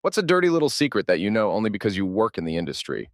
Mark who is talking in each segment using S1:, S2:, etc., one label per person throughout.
S1: What's a dirty little secret that you know only because you work in the industry?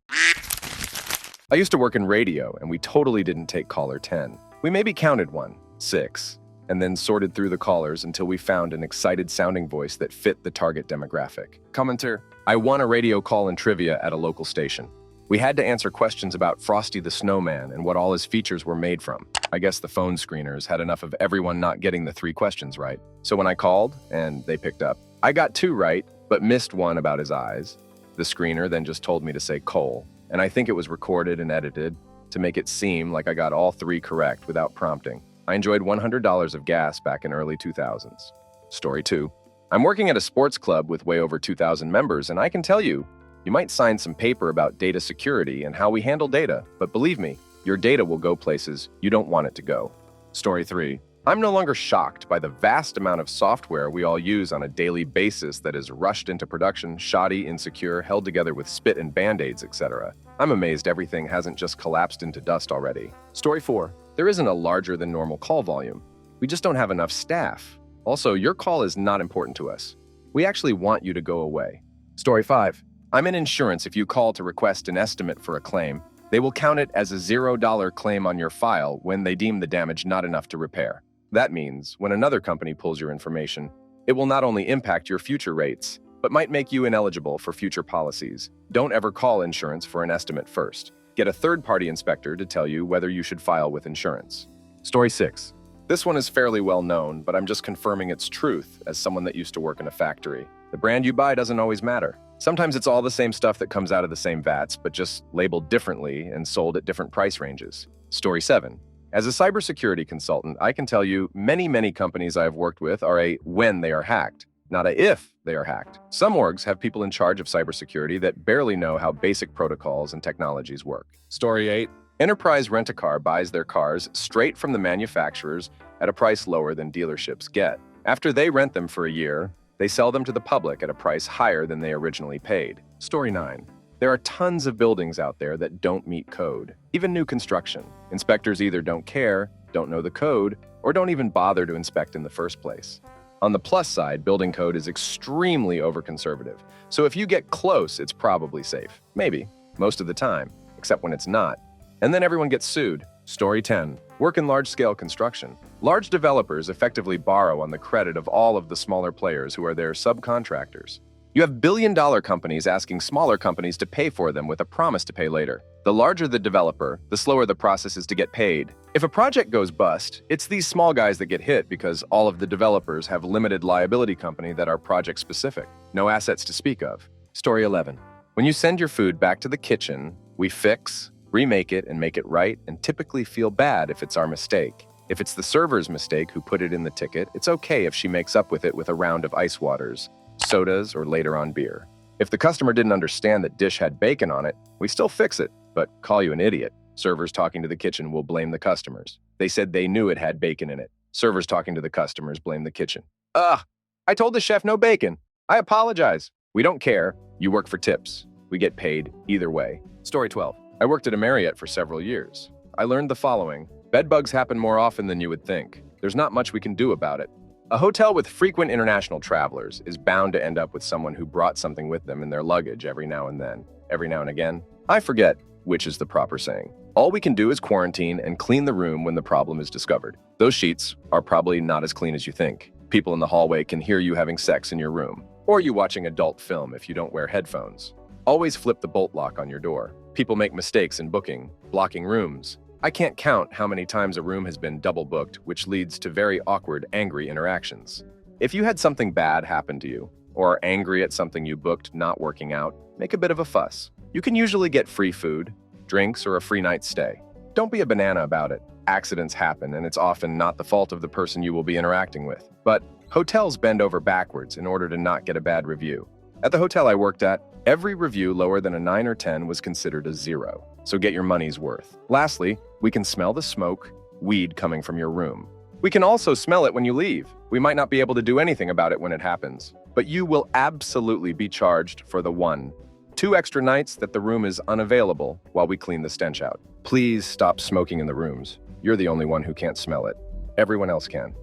S1: I used to work in radio, and we totally didn't take caller 10. We maybe counted 1, 6, and then sorted through the callers until we found an excited-sounding voice that fit the target demographic. Commenter: I won a radio call in trivia at a local station. We had to answer questions about Frosty the Snowman and what all his features were made from. I guess the phone screeners had enough of everyone not getting the 3 questions right. So when I called, and they picked up, I got 2 right, but missed one about his eyes. The screener then just told me to say Cole, and I think it was recorded and edited to make it seem like I got all 3 correct without prompting. I enjoyed $100 of gas back in early 2000s. Story 2. I'm working at a sports club with way over 2,000 members, and I can tell you, you might sign some paper about data security and how we handle data, but believe me, your data will go places you don't want it to go. Story 3. I'm no longer shocked by the vast amount of software we all use on a daily basis that is rushed into production, shoddy, insecure, held together with spit and band-aids, etc. I'm amazed everything hasn't just collapsed into dust already. Story 4. There isn't a larger than normal call volume. We just don't have enough staff. Also, your call is not important to us. We actually want you to go away. Story 5. I'm in insurance. If you call to request an estimate for a claim, they will count it as a $0 claim on your file when they deem the damage not enough to repair. That means when another company pulls your information, it will not only impact your future rates, but might make you ineligible for future policies. Don't ever call insurance for an estimate first. Get a third-party inspector to tell you whether you should file with insurance. Story 6. This one is fairly well known, but I'm just confirming its truth as someone that used to work in a factory. The brand you buy doesn't always matter. Sometimes it's all the same stuff that comes out of the same vats, but just labeled differently and sold at different price ranges. Story 7. As a cybersecurity consultant, I can tell you many companies I have worked with are a when they are hacked, not a if they are hacked. Some orgs have people in charge of cybersecurity that barely know how basic protocols and technologies work. Story 8. Enterprise Rent-A-Car buys their cars straight from the manufacturers at a price lower than dealerships get. After they rent them for a year, they sell them to the public at a price higher than they originally paid. Story 9. There are tons of buildings out there that don't meet code, even new construction. Inspectors either don't care, don't know the code, or don't even bother to inspect in the first place. On the plus side, building code is extremely over-conservative, so if you get close, it's probably safe. Maybe, most of the time, except when it's not. And then everyone gets sued. Story 10. Work in large-scale construction. Large developers effectively borrow on the credit of all of the smaller players who are their subcontractors. You have billion-dollar companies asking smaller companies to pay for them with a promise to pay later. The larger the developer, the slower the process is to get paid. If a project goes bust, it's these small guys that get hit because all of the developers have limited liability company that are project-specific. No assets to speak of. Story 11. When you send your food back to the kitchen, we fix, remake it, and make it right, and typically feel bad if it's our mistake. If it's the server's mistake who put it in the ticket, it's okay if she makes up with it with a round of ice waters, sodas, or later on beer. If the customer didn't understand that dish had bacon on it, we still fix it, but call you an idiot. Servers talking to the kitchen will blame the customers. They said they knew it had bacon in it. Servers talking to the customers blame the kitchen. Ugh, I told the chef no bacon. I apologize. We don't care. You work for tips. We get paid either way. Story 12. I worked at a Marriott for several years. I learned the following. Bed bugs happen more often than you would think. There's not much we can do about it. A hotel with frequent international travelers is bound to end up with someone who brought something with them in their luggage every now and then. Every now and again. I forget which is the proper saying. All we can do is quarantine and clean the room when the problem is discovered. Those sheets are probably not as clean as you think. People in the hallway can hear you having sex in your room, or you watching adult film if you don't wear headphones. Always flip the bolt lock on your door. People make mistakes in booking, blocking rooms. I can't count how many times a room has been double booked, which leads to very awkward, angry interactions. If you had something bad happen to you, or are angry at something you booked not working out, make a bit of a fuss. You can usually get free food, drinks, or a free night's stay. Don't be a banana about it. Accidents happen, and it's often not the fault of the person you will be interacting with. But hotels bend over backwards in order to not get a bad review. At the hotel I worked at, every review lower than a 9 or 10 was considered a 0. So get your money's worth. Lastly, we can smell the smoke, weed coming from your room. We can also smell it when you leave. We might not be able to do anything about it when it happens, but you will absolutely be charged for the 2 extra nights that the room is unavailable while we clean the stench out. Please stop smoking in the rooms. You're the only one who can't smell it. Everyone else can.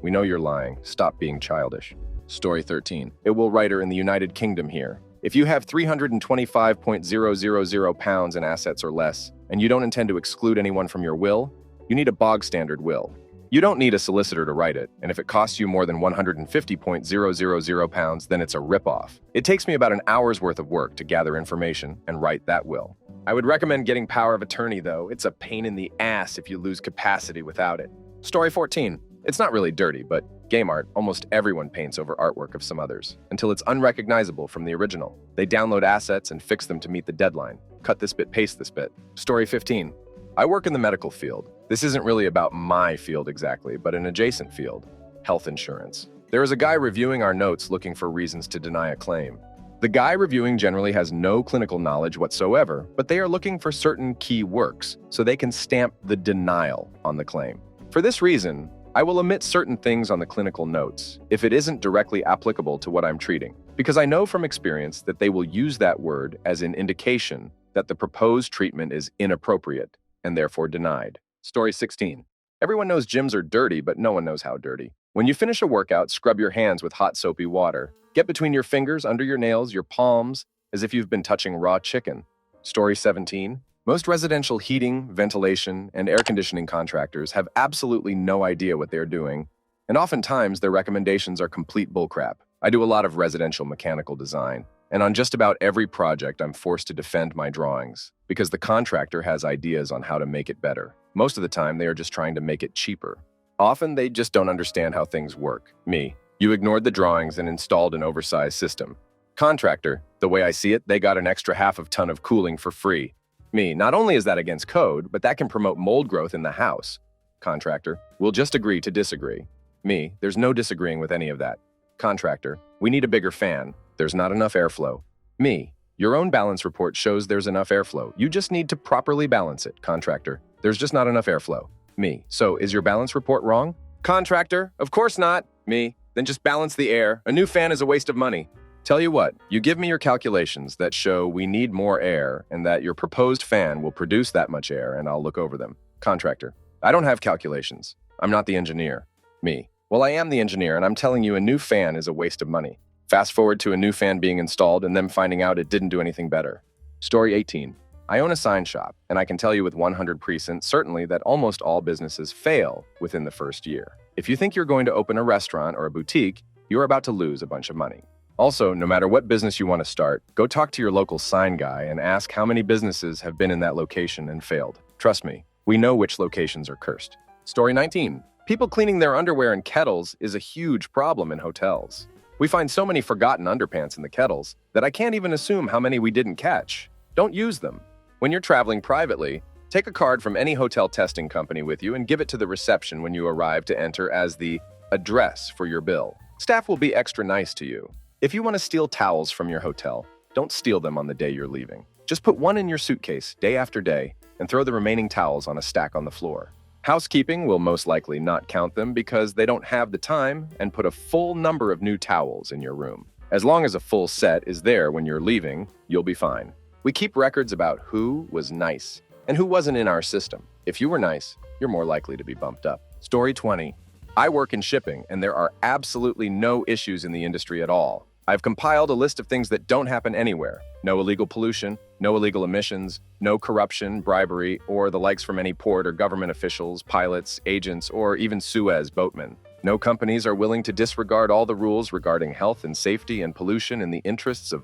S1: We know you're lying. Stop being childish. Story 13. It will writer in the United Kingdom here. If you have 325.000 pounds in assets or less, and you don't intend to exclude anyone from your will, you need a bog standard will. You don't need a solicitor to write it, and if it costs you more than 150.000 pounds, then it's a ripoff. It takes me about an hour's worth of work to gather information and write that will. I would recommend getting power of attorney, though. It's a pain in the ass if you lose capacity without it. Story 14. It's not really dirty, but game art, almost everyone paints over artwork of some others, until it's unrecognizable from the original. They download assets and fix them to meet the deadline. Cut this bit, paste this bit. Story 15. I work in the medical field. This isn't really about my field exactly, but an adjacent field, health insurance. There is a guy reviewing our notes looking for reasons to deny a claim. The guy reviewing generally has no clinical knowledge whatsoever, but they are looking for certain key works so they can stamp the denial on the claim. For this reason, I will omit certain things on the clinical notes if it isn't directly applicable to what I'm treating, because I know from experience that they will use that word as an indication that the proposed treatment is inappropriate and therefore denied. Story 16. Everyone knows gyms are dirty, but no one knows how dirty. When you finish a workout, scrub your hands with hot soapy water. Get between your fingers, under your nails, your palms, as if you've been touching raw chicken. Story 17. Most residential heating, ventilation, and air conditioning contractors have absolutely no idea what they're doing, and oftentimes their recommendations are complete bullcrap. I do a lot of residential mechanical design, and on just about every project I'm forced to defend my drawings, because the contractor has ideas on how to make it better. Most of the time, they are just trying to make it cheaper. Often, they just don't understand how things work. Me. You ignored the drawings and installed an oversized system. Contractor. The way I see it, they got an extra half of ton of cooling for free. Me. Not only is that against code, but that can promote mold growth in the house. Contractor. We'll just agree to disagree. Me. There's no disagreeing with any of that. Contractor. We need a bigger fan. There's not enough airflow. Me. Your own balance report shows there's enough airflow. You just need to properly balance it. Contractor. There's just not enough airflow. Me. So, is your balance report wrong? Contractor. Of course not. Me. Then just balance the air. A new fan is a waste of money. Tell you what, you give me your calculations that show we need more air and that your proposed fan will produce that much air, and I'll look over them. Contractor. I don't have calculations. I'm not the engineer. Me. Well, I am the engineer, and I'm telling you a new fan is a waste of money. Fast forward to a new fan being installed and them finding out it didn't do anything better. Story 18. I own a sign shop, and I can tell you with 100% certainty that almost all businesses fail within the first year. If you think you're going to open a restaurant or a boutique, you're about to lose a bunch of money. Also, no matter what business you want to start, go talk to your local sign guy and ask how many businesses have been in that location and failed. Trust me, we know which locations are cursed. Story 19. People cleaning their underwear in kettles is a huge problem in hotels. We find so many forgotten underpants in the kettles that I can't even assume how many we didn't catch. Don't use them. When you're traveling privately, take a card from any hotel testing company with you and give it to the reception when you arrive to enter as the address for your bill. Staff will be extra nice to you. If you want to steal towels from your hotel, don't steal them on the day you're leaving. Just put one in your suitcase day after day and throw the remaining towels on a stack on the floor. Housekeeping will most likely not count them because they don't have the time and put a full number of new towels in your room. As long as a full set is there when you're leaving, you'll be fine. We keep records about who was nice and who wasn't in our system. If you were nice, you're more likely to be bumped up. Story 20. I work in shipping, and there are absolutely no issues in the industry at all. I've compiled a list of things that don't happen anywhere. No illegal pollution, no illegal emissions, no corruption, bribery, or the likes from any port or government officials, pilots, agents, or even Suez boatmen. No companies are willing to disregard all the rules regarding health and safety and pollution in the interests of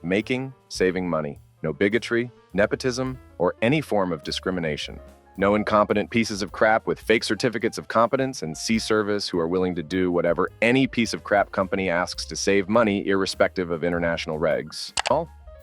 S1: saving money. No bigotry, nepotism, or any form of discrimination. No incompetent pieces of crap with fake certificates of competence and sea service who are willing to do whatever any piece of crap company asks to save money irrespective of international regs.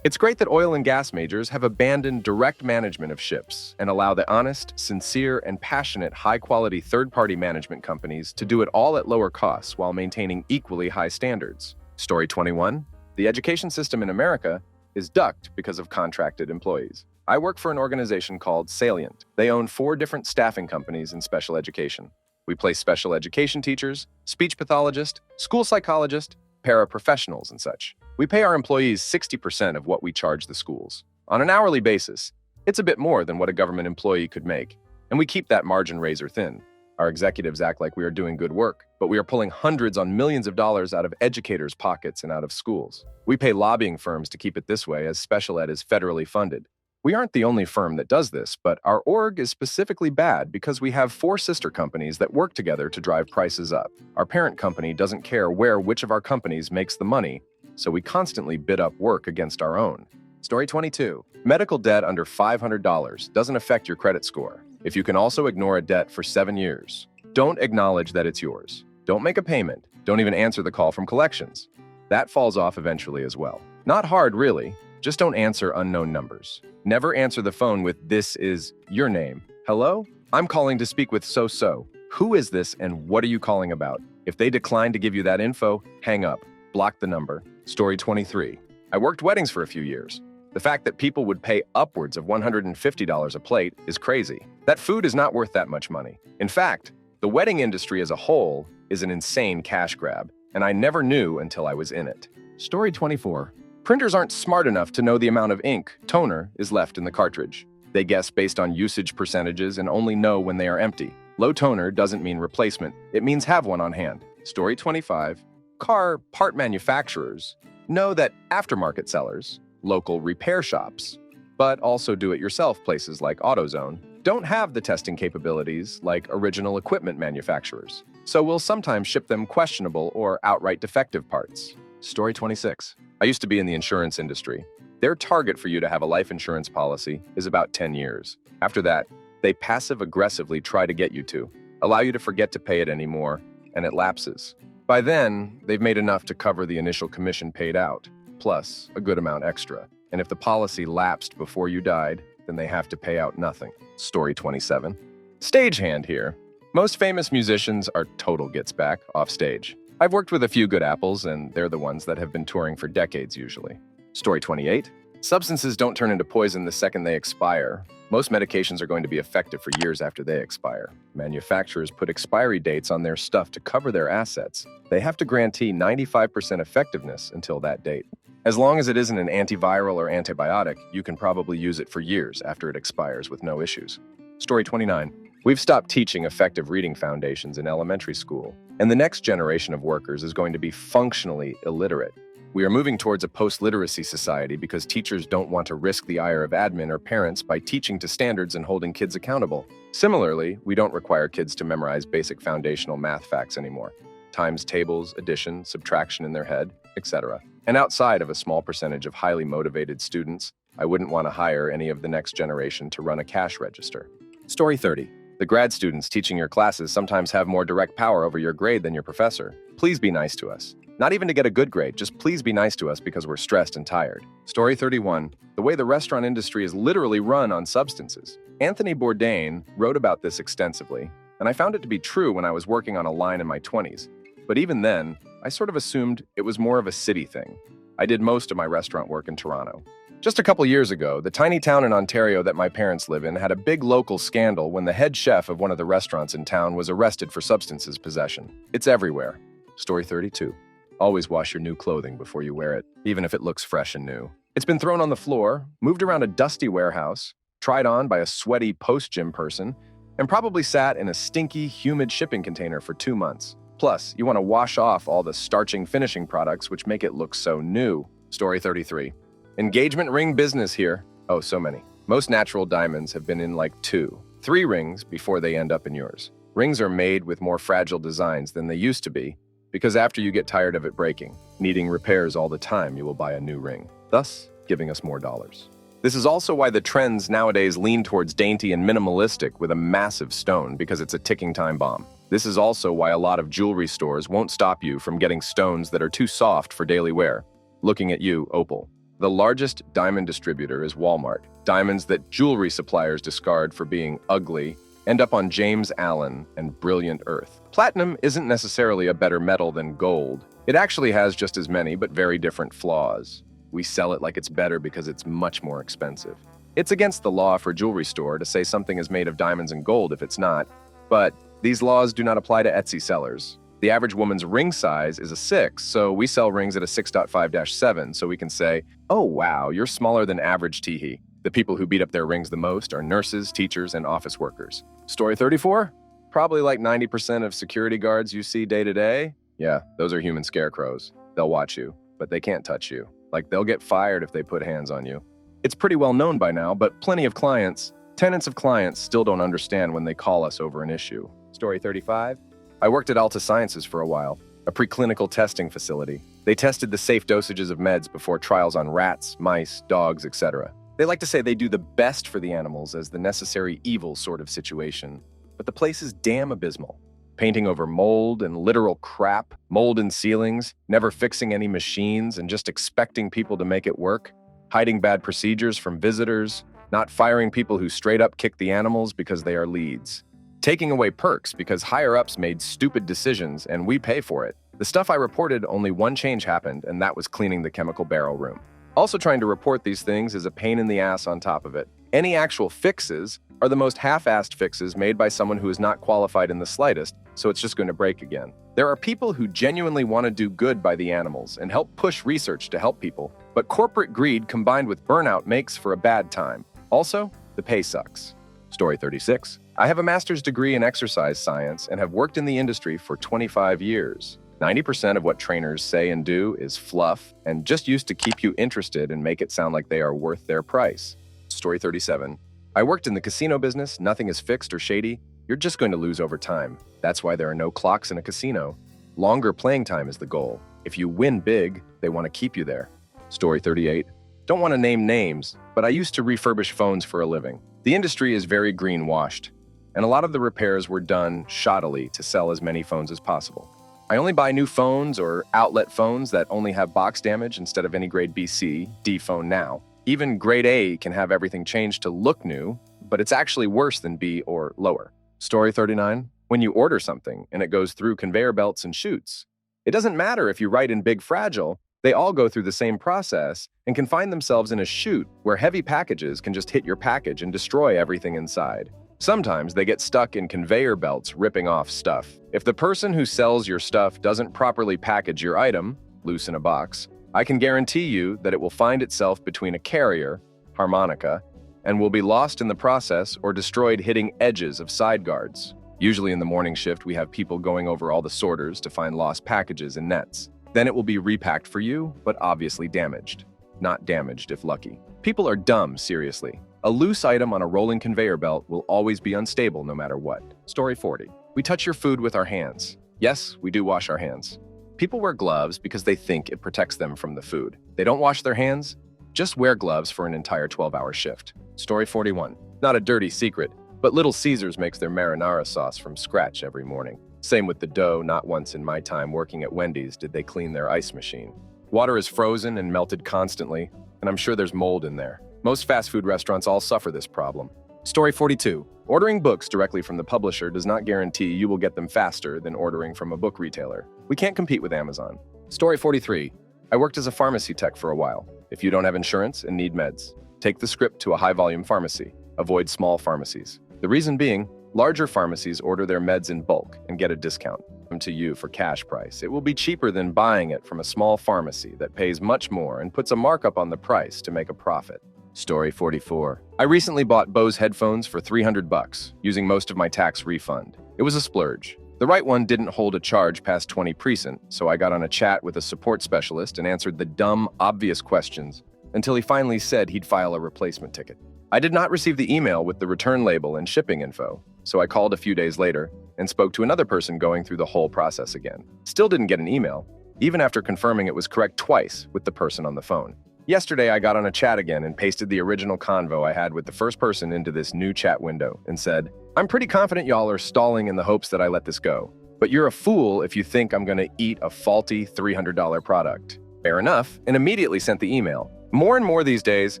S1: It's great that oil and gas majors have abandoned direct management of ships and allow the honest, sincere, and passionate high-quality third-party management companies to do it all at lower costs while maintaining equally high standards. Story 21. The education system in America is ducked because of contracted employees. I work for an organization called Salient. They own 4 different staffing companies in special education. We place special education teachers, speech pathologists, school psychologists, paraprofessionals, and such. We pay our employees 60% of what we charge the schools. On an hourly basis, it's a bit more than what a government employee could make, and we keep that margin razor thin. Our executives act like we are doing good work, but we are pulling hundreds on millions of dollars out of educators' pockets and out of schools. We pay lobbying firms to keep it this way, as special ed is federally funded. We aren't the only firm that does this, but our org is specifically bad because we have 4 sister companies that work together to drive prices up. Our parent company doesn't care which of our companies makes the money, so we constantly bid up work against our own. Story 22. Medical debt under $500 doesn't affect your credit score if you can also ignore a debt for 7 years. Don't acknowledge that it's yours. Don't make a payment. Don't even answer the call from collections. That falls off eventually as well. Not hard, really. Just don't answer unknown numbers. Never answer the phone with "This is your name. Hello? I'm calling to speak with so-so. Who is this and what are you calling about?" If they decline to give you that info, hang up. Block the number. Story 23. I worked weddings for a few years. The fact that people would pay upwards of $150 a plate is crazy. That food is not worth that much money. In fact, the wedding industry as a whole is an insane cash grab, and I never knew until I was in it. Story 24. Printers aren't smart enough to know the amount of ink, toner, is left in the cartridge. They guess based on usage percentages and only know when they are empty. Low toner doesn't mean replacement. It means have one on hand. Story 25. Car part manufacturers know that aftermarket sellers, local repair shops, but also do-it-yourself places like AutoZone, don't have the testing capabilities like original equipment manufacturers, so we'll sometimes ship them questionable or outright defective parts. Story 26. I used to be in the insurance industry. Their target for you to have a life insurance policy is about 10 years. After that, they passive-aggressively try to get you to, allow you to forget to pay it anymore, and it lapses. By then, they've made enough to cover the initial commission paid out, plus a good amount extra. And if the policy lapsed before you died, then they have to pay out nothing. Story 27. Stagehand here. Most famous musicians are total gets-back off stage. I've worked with a few good apples, and they're the ones that have been touring for decades usually. Story 28. Substances don't turn into poison the second they expire. Most medications are going to be effective for years after they expire. Manufacturers put expiry dates on their stuff to cover their assets. They have to guarantee 95% effectiveness until that date. As long as it isn't an antiviral or antibiotic, you can probably use it for years after it expires with no issues. Story 29. We've stopped teaching effective reading foundations in elementary school, and the next generation of workers is going to be functionally illiterate. We are moving towards a post-literacy society because teachers don't want to risk the ire of admin or parents by teaching to standards and holding kids accountable. Similarly, we don't require kids to memorize basic foundational math facts anymore. Times tables, addition, subtraction in their head, etc. And outside of a small percentage of highly motivated students, I wouldn't want to hire any of the next generation to run a cash register. Story 30. The grad students teaching your classes sometimes have more direct power over your grade than your professor. Please be nice to us. Not even to get a good grade, just please be nice to us because we're stressed and tired. Story 31. The way the restaurant industry is literally run on substances. Anthony Bourdain wrote about this extensively, and I found it to be true when I was working on a line in my 20s. But even then, I sort of assumed it was more of a city thing. I did most of my restaurant work in Toronto. Just a couple years ago, the tiny town in Ontario that my parents live in had a big local scandal when the head chef of one of the restaurants in town was arrested for substances possession. It's everywhere. Story 32. Always wash your new clothing before you wear it, even if it looks fresh and new. It's been thrown on the floor, moved around a dusty warehouse, tried on by a sweaty post-gym person, and probably sat in a stinky, humid shipping container for 2 months. Plus, you want to wash off all the starching finishing products which make it look so new. Story 33. Engagement ring business here. Oh, so many. Most natural diamonds have been in like 2, 3 rings before they end up in yours. Rings are made with more fragile designs than they used to be, because after you get tired of it breaking, needing repairs all the time, you will buy a new ring, thus giving us more dollars. This is also why the trends nowadays lean towards dainty and minimalistic with a massive stone, because it's a ticking time bomb. This is also why a lot of jewelry stores won't stop you from getting stones that are too soft for daily wear. Looking at you, Opal. The largest diamond distributor is Walmart. Diamonds that jewelry suppliers discard for being ugly end up on James Allen and Brilliant Earth. Platinum isn't necessarily a better metal than gold. It actually has just as many but very different flaws. We sell it like it's better because it's much more expensive. It's against the law for a jewelry store to say something is made of diamonds and gold if it's not, but these laws do not apply to Etsy sellers. The average woman's ring size is a 6, so we sell rings at a 6.5-7, so we can say, oh wow, you're smaller than average teehee. The people who beat up their rings the most are nurses, teachers, and office workers. Story 34? Probably like 90% of security guards you see day to day. Yeah, those are human scarecrows. They'll watch you, but they can't touch you. Like, they'll get fired if they put hands on you. It's pretty well known by now, but plenty of tenants of clients still don't understand when they call us over an issue. Story 35. I worked at Alta Sciences for a while, a preclinical testing facility. They tested the safe dosages of meds before trials on rats, mice, dogs, etc. They like to say they do the best for the animals as the necessary evil sort of situation. But the place is damn abysmal. Painting over mold and literal crap, mold in ceilings, never fixing any machines and just expecting people to make it work, hiding bad procedures from visitors, not firing people who straight up kick the animals because they are leads, taking away perks because higher-ups made stupid decisions and we pay for it. The stuff I reported, only one change happened, and that was cleaning the chemical barrel room. Also, trying to report these things is a pain in the ass on top of it. Any actual fixes are the most half-assed fixes made by someone who is not qualified in the slightest, so it's just going to break again. There are people who genuinely want to do good by the animals and help push research to help people, but corporate greed combined with burnout makes for a bad time. Also, the pay sucks. Story 36. I have a master's degree in exercise science and have worked in the industry for 25 years. 90% of what trainers say and do is fluff and just used to keep you interested and make it sound like they are worth their price. Story 37. I worked in the casino business. Nothing is fixed or shady. You're just going to lose over time. That's why there are no clocks in a casino. Longer playing time is the goal. If you win big, they want to keep you there. Story 38. Don't want to name names, but I used to refurbish phones for a living. The industry is very greenwashed, and a lot of the repairs were done shoddily to sell as many phones as possible. I only buy new phones or outlet phones that only have box damage instead of any grade BC, D phone now. Even grade A can have everything changed to look new, but it's actually worse than B or lower. Story 39. When you order something and it goes through conveyor belts and chutes, it doesn't matter if you write in big fragile, they all go through the same process and can find themselves in a chute where heavy packages can just hit your package and destroy everything inside. Sometimes they get stuck in conveyor belts ripping off stuff. If the person who sells your stuff doesn't properly package your item, loose in a box, I can guarantee you that it will find itself between a carrier, harmonica, and will be lost in the process or destroyed hitting edges of side guards. Usually in the morning shift, we have people going over all the sorters to find lost packages and nets. Then it will be repacked for you, but obviously damaged. Not damaged if lucky. People are dumb, seriously. A loose item on a rolling conveyor belt will always be unstable no matter what. Story 40. We touch your food with our hands. Yes, we do wash our hands. People wear gloves because they think it protects them from the food. They don't wash their hands, just wear gloves for an entire 12-hour shift. Story 41. Not a dirty secret, but Little Caesars makes their marinara sauce from scratch every morning. Same with the dough. Not once in my time working at Wendy's did they clean their ice machine. Water is frozen and melted constantly, and I'm sure there's mold in there. Most fast food restaurants all suffer this problem. Story 42. Ordering books directly from the publisher does not guarantee you will get them faster than ordering from a book retailer. We can't compete with Amazon. Story 43. I worked as a pharmacy tech for a while. If you don't have insurance and need meds, take the script to a high-volume pharmacy. Avoid small pharmacies. The reason being, larger pharmacies order their meds in bulk and get a discount to you for cash price. It will be cheaper than buying it from a small pharmacy that pays much more and puts a markup on the price to make a profit. Story 44. I recently bought Bose headphones for $300 using most of my tax refund. It was a splurge. The right one didn't hold a charge past 20 precinct, so I got on a chat with a support specialist and answered the dumb, obvious questions until he finally said he'd file a replacement ticket. I did not receive the email with the return label and shipping info, so I called a few days later and spoke to another person going through the whole process again. Still didn't get an email, even after confirming it was correct twice with the person on the phone. Yesterday, I got on a chat again and pasted the original convo I had with the first person into this new chat window and said, I'm pretty confident y'all are stalling in the hopes that I let this go, but you're a fool if you think I'm gonna eat a faulty $300 product. Fair enough, and immediately sent the email. More and more these days,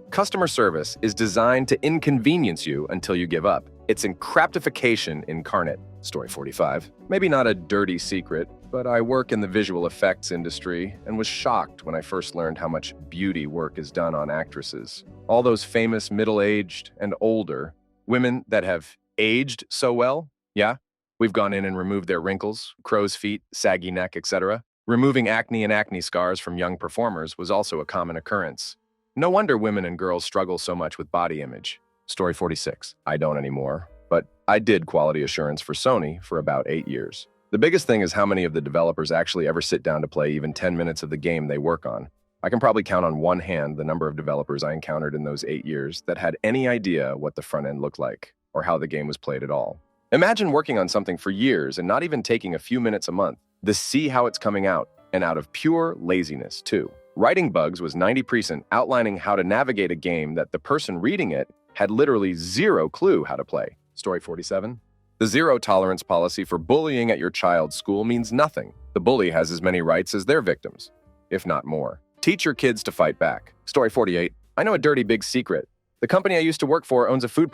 S1: customer service is designed to inconvenience you until you give up. It's encryptification incarnate. Story 45. Maybe not a dirty secret, but I work in the visual effects industry and was shocked when I first learned how much beauty work is done on actresses. All those famous middle-aged and older women that have aged so well. Yeah, we've gone in and removed their wrinkles, crow's feet, saggy neck, etc. Removing acne and acne scars from young performers was also a common occurrence. No wonder women and girls struggle so much with body image. Story 46. I don't anymore. but I did quality assurance for Sony for about 8 years. The biggest thing is how many of the developers actually ever sit down to play even 10 minutes of the game they work on. I can probably count on one hand the number of developers I encountered in those 8 years that had any idea what the front end looked like or how the game was played at all. Imagine working on something for years and not even taking a few minutes a month to see how it's coming out, and out of pure laziness, too. Writing bugs was 90% outlining how to navigate a game that the person reading it had literally zero clue how to play. Story 47. The zero tolerance policy for bullying at your child's school means nothing. The bully has as many rights as their victims, if not more. Teach your kids to fight back. Story 48. I know a dirty big secret. The company I used to work for owns a food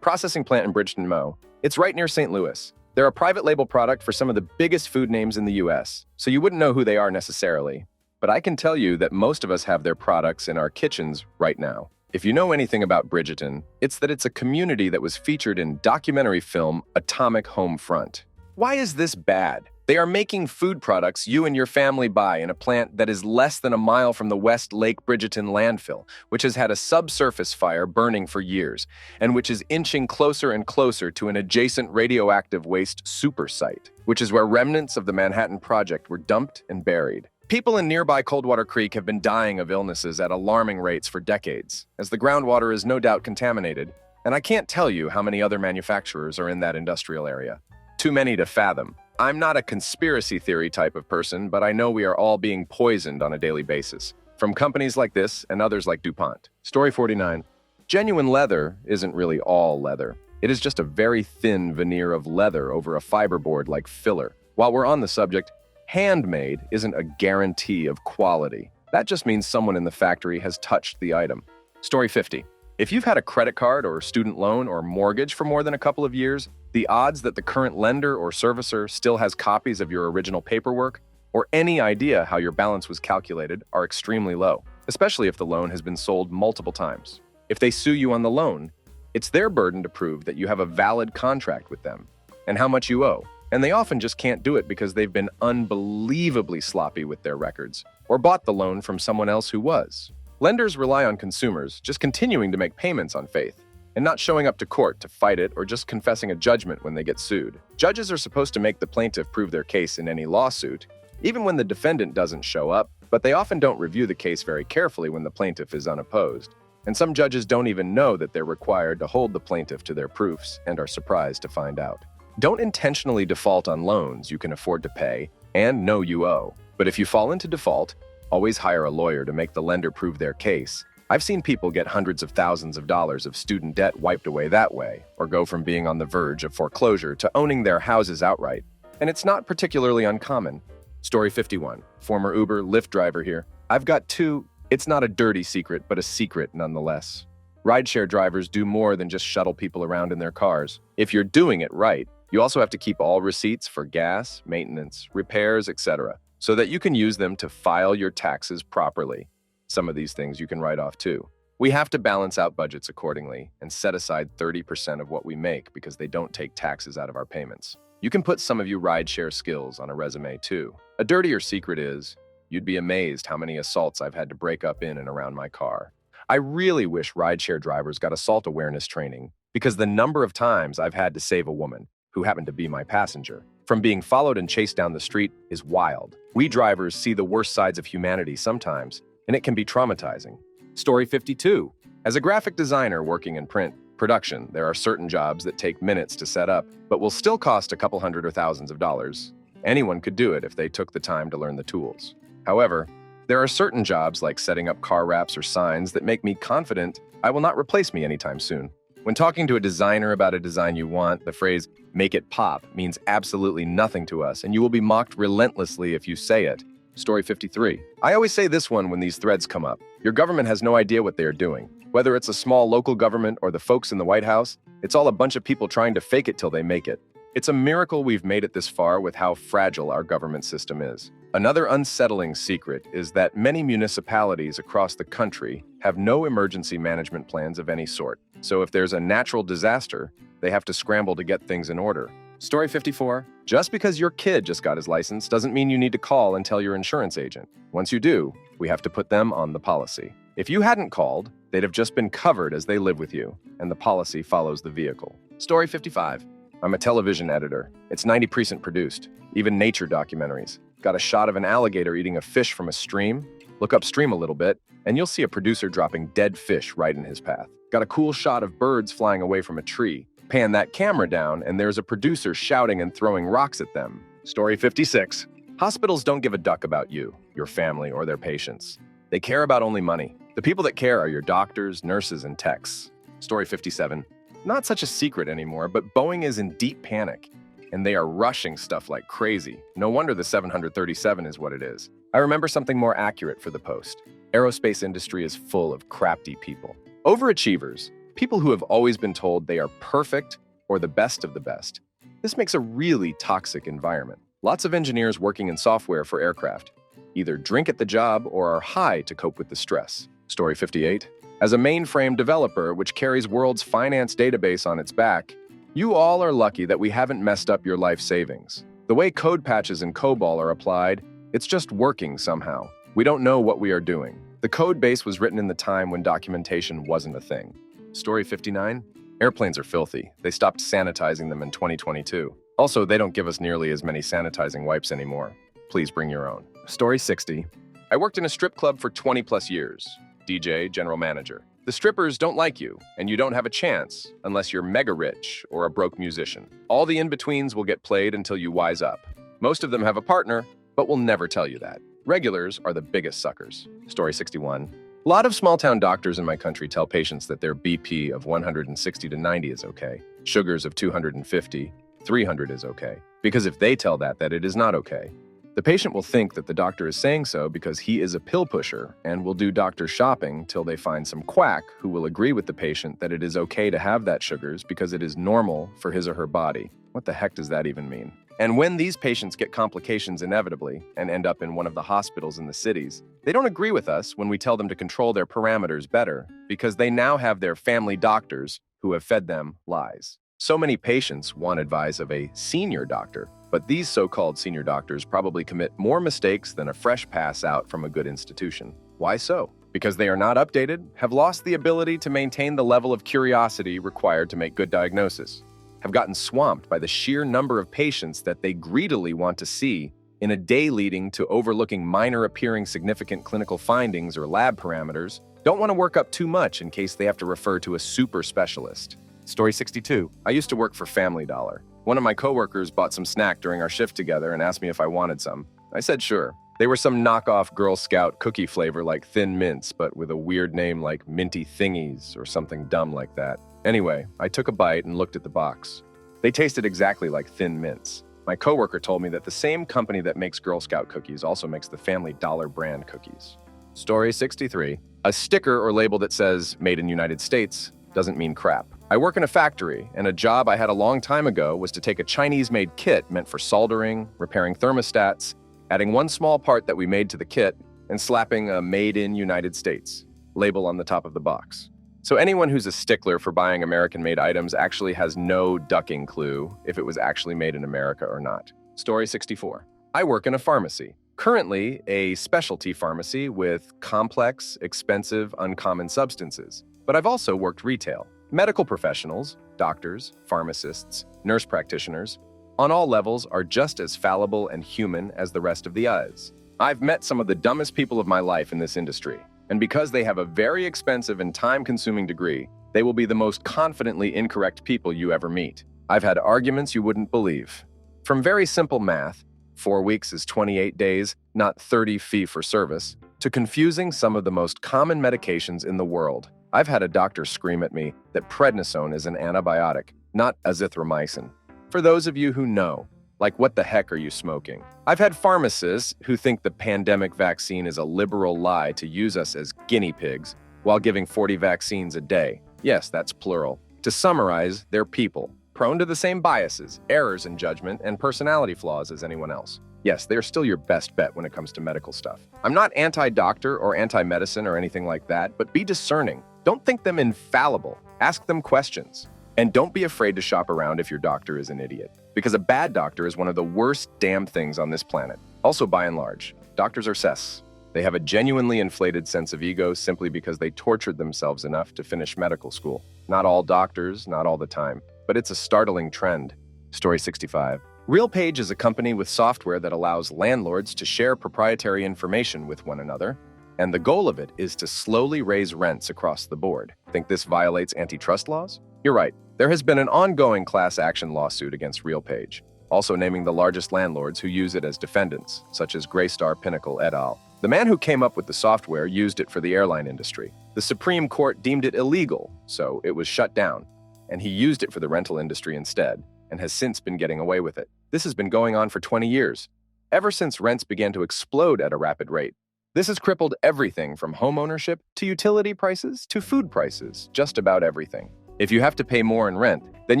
S1: processing plant in Bridgeton, Mo. It's right near St. Louis. They're a private label product for some of the biggest food names in the US, so you wouldn't know who they are necessarily. But I can tell you that most of us have their products in our kitchens right now. If you know anything about Bridgeton, it's that it's a community that was featured in documentary film Atomic Home Front. Why is this bad? They are making food products you and your family buy in a plant that is less than a mile from the West Lake Bridgeton landfill, which has had a subsurface fire burning for years, and which is inching closer and closer to an adjacent radioactive waste super site, which is where remnants of the Manhattan Project were dumped and buried. People in nearby Coldwater Creek have been dying of illnesses at alarming rates for decades, as the groundwater is no doubt contaminated, and I can't tell you how many other manufacturers are in that industrial area. Too many to fathom. I'm not a conspiracy theory type of person, but I know we are all being poisoned on a daily basis, from companies like this and others like DuPont. Story 49. Genuine leather isn't really all leather. It is just a very thin veneer of leather over a fiberboard like filler. While we're on the subject, handmade isn't a guarantee of quality. That just means someone in the factory has touched the item. Story 50. If you've had a credit card or student loan or mortgage for more than a couple of years, the odds that the current lender or servicer still has copies of your original paperwork or any idea how your balance was calculated are extremely low, especially if the loan has been sold multiple times. If they sue you on the loan, it's their burden to prove that you have a valid contract with them and how much you owe. And they often just can't do it because they've been unbelievably sloppy with their records or bought the loan from someone else who was. Lenders rely on consumers just continuing to make payments on faith and not showing up to court to fight it or just confessing a judgment when they get sued. Judges are supposed to make the plaintiff prove their case in any lawsuit, even when the defendant doesn't show up, but they often don't review the case very carefully when the plaintiff is unopposed. And some judges don't even know that they're required to hold the plaintiff to their proofs and are surprised to find out. Don't intentionally default on loans you can afford to pay and know you owe. But if you fall into default, always hire a lawyer to make the lender prove their case. I've seen people get hundreds of thousands of dollars of student debt wiped away that way, or go from being on the verge of foreclosure to owning their houses outright. And it's not particularly uncommon. Story 51. Former Uber, Lyft driver here. I've got two. It's not a dirty secret, but a secret nonetheless. Rideshare drivers do more than just shuttle people around in their cars. If you're doing it right, you also have to keep all receipts for gas, maintenance, repairs, etc., so that you can use them to file your taxes properly. Some of these things you can write off too. We have to balance out budgets accordingly and set aside 30% of what we make because they don't take taxes out of our payments. You can put some of your rideshare skills on a resume too. A dirtier secret is, you'd be amazed how many assaults I've had to break up in and around my car. I really wish rideshare drivers got assault awareness training because the number of times I've had to save a woman, who happened to be my passenger, from being followed and chased down the street is wild. We drivers see the worst sides of humanity sometimes, and it can be traumatizing. Story 52. As a graphic designer working in print production, there are certain jobs that take minutes to set up, but will still cost a couple hundred or thousands of dollars. Anyone could do it if they took the time to learn the tools. However, there are certain jobs like setting up car wraps or signs that make me confident I will not replace me anytime soon. When talking to a designer about a design you want, the phrase, "make it pop," means absolutely nothing to us, and you will be mocked relentlessly if you say it. Story 53. I always say this one when these threads come up. Your government has no idea what they are doing. Whether it's a small local government or the folks in the White House, it's all a bunch of people trying to fake it till they make it. It's a miracle we've made it this far with how fragile our government system is. Another unsettling secret is that many municipalities across the country have no emergency management plans of any sort. So if there's a natural disaster, they have to scramble to get things in order. Story 54. Just because your kid just got his license doesn't mean you need to call and tell your insurance agent. Once you do, we have to put them on the policy. If you hadn't called, they'd have just been covered as they live with you, and the policy follows the vehicle. Story 55. I'm a television editor. It's 90% produced. Even nature documentaries. Got a shot of an alligator eating a fish from a stream? Look upstream a little bit, and you'll see a producer dropping dead fish right in his path. Got a cool shot of birds flying away from a tree. Pan that camera down, and there's a producer shouting and throwing rocks at them. Story 56. Hospitals don't give a duck about you, your family, or their patients. They care about only money. The people that care are your doctors, nurses, and techs. Story 57. Not such a secret anymore, but Boeing is in deep panic, and they are rushing stuff like crazy. No wonder the 737 is what it is. I remember something more accurate for the Post. Aerospace industry is full of crafty people. Overachievers, people who have always been told they are perfect or the best of the best. This makes a really toxic environment. Lots of engineers working in software for aircraft either drink at the job or are high to cope with the stress. Story 58. As a mainframe developer which carries world's finance database on its back, you all are lucky that we haven't messed up your life savings. The way code patches in COBOL are applied, it's just working somehow. We don't know what we are doing. The code base was written in the time when documentation wasn't a thing. Story 59. Airplanes are filthy. They stopped sanitizing them in 2022. Also, they don't give us nearly as many sanitizing wipes anymore. Please bring your own. Story 60. I worked in a strip club for 20 plus years. DJ, general manager. The strippers don't like you, and you don't have a chance unless you're mega rich or a broke musician. All the in-betweens will get played until you wise up. Most of them have a partner, but will never tell you that. Regulars are the biggest suckers. Story 61. A lot of small-town doctors in my country tell patients that their BP of 160 to 90 is okay. Sugars of 250, 300 is okay. Because if they tell that it is not okay. The patient will think that the doctor is saying so because he is a pill pusher and will do doctor shopping till they find some quack who will agree with the patient that it is okay to have that sugars because it is normal for his or her body. What the heck does that even mean? And when these patients get complications inevitably and end up in one of the hospitals in the cities, they don't agree with us when we tell them to control their parameters better because they now have their family doctors who have fed them lies. So many patients want advice of a senior doctor, but these so-called senior doctors probably commit more mistakes than a fresh pass out from a good institution. Why so? Because they are not updated, have lost the ability to maintain the level of curiosity required to make good diagnosis, have gotten swamped by the sheer number of patients that they greedily want to see in a day leading to overlooking minor appearing significant clinical findings or lab parameters, don't want to work up too much in case they have to refer to a super specialist. Story 62. I used to work for Family Dollar. One of my coworkers bought some snack during our shift together and asked me if I wanted some. I said sure. They were some knockoff Girl Scout cookie flavor like Thin Mints, but with a weird name like Minty Thingies or something dumb like that. Anyway, I took a bite and looked at the box. They tasted exactly like Thin Mints. My coworker told me that the same company that makes Girl Scout cookies also makes the Family Dollar brand cookies. Story 63. A sticker or label that says Made in United States doesn't mean crap. I work in a factory, and a job I had a long time ago was to take a Chinese-made kit meant for soldering, repairing thermostats, adding one small part that we made to the kit, and slapping a Made in United States label on the top of the box. So anyone who's a stickler for buying American-made items actually has no ducking clue if it was actually made in America or not. Story 64. I work in a pharmacy. Currently, a specialty pharmacy with complex, expensive, uncommon substances. But I've also worked retail. Medical professionals, doctors, pharmacists, nurse practitioners, on all levels are just as fallible and human as the rest of the us. I've met some of the dumbest people of my life in this industry, and because they have a very expensive and time-consuming degree, they will be the most confidently incorrect people you ever meet. I've had arguments you wouldn't believe. From very simple math, 4 weeks is 28 days, not 30 fee for service, to confusing some of the most common medications in the world. I've had a doctor scream at me that prednisone is an antibiotic, not azithromycin. For those of you who know, like what the heck are you smoking? I've had pharmacists who think the pandemic vaccine is a liberal lie to use us as guinea pigs while giving 40 vaccines a day. Yes, that's plural. To summarize, they're people, prone to the same biases, errors in judgment, and personality flaws as anyone else. Yes, they're still your best bet when it comes to medical stuff. I'm not anti-doctor or anti-medicine or anything like that, but be discerning. Don't think them infallible. Ask them questions. And don't be afraid to shop around if your doctor is an idiot. Because a bad doctor is one of the worst damn things on this planet. Also, by and large, doctors are cess. They have a genuinely inflated sense of ego simply because they tortured themselves enough to finish medical school. Not all doctors, not all the time. but it's a startling trend. Story 65. RealPage is a company with software that allows landlords to share proprietary information with one another, and the goal of it is to slowly raise rents across the board. Think this violates antitrust laws? You're right. There has been an ongoing class action lawsuit against RealPage, also naming the largest landlords who use it as defendants, such as Greystar Pinnacle et al. The man who came up with the software used it for the airline industry. The Supreme Court deemed it illegal, so it was shut down, and he used it for the rental industry instead, and has since been getting away with it. This has been going on for 20 years, ever since rents began to explode at a rapid rate. This has crippled everything from home ownership to utility prices to food prices, just about everything. If you have to pay more in rent, then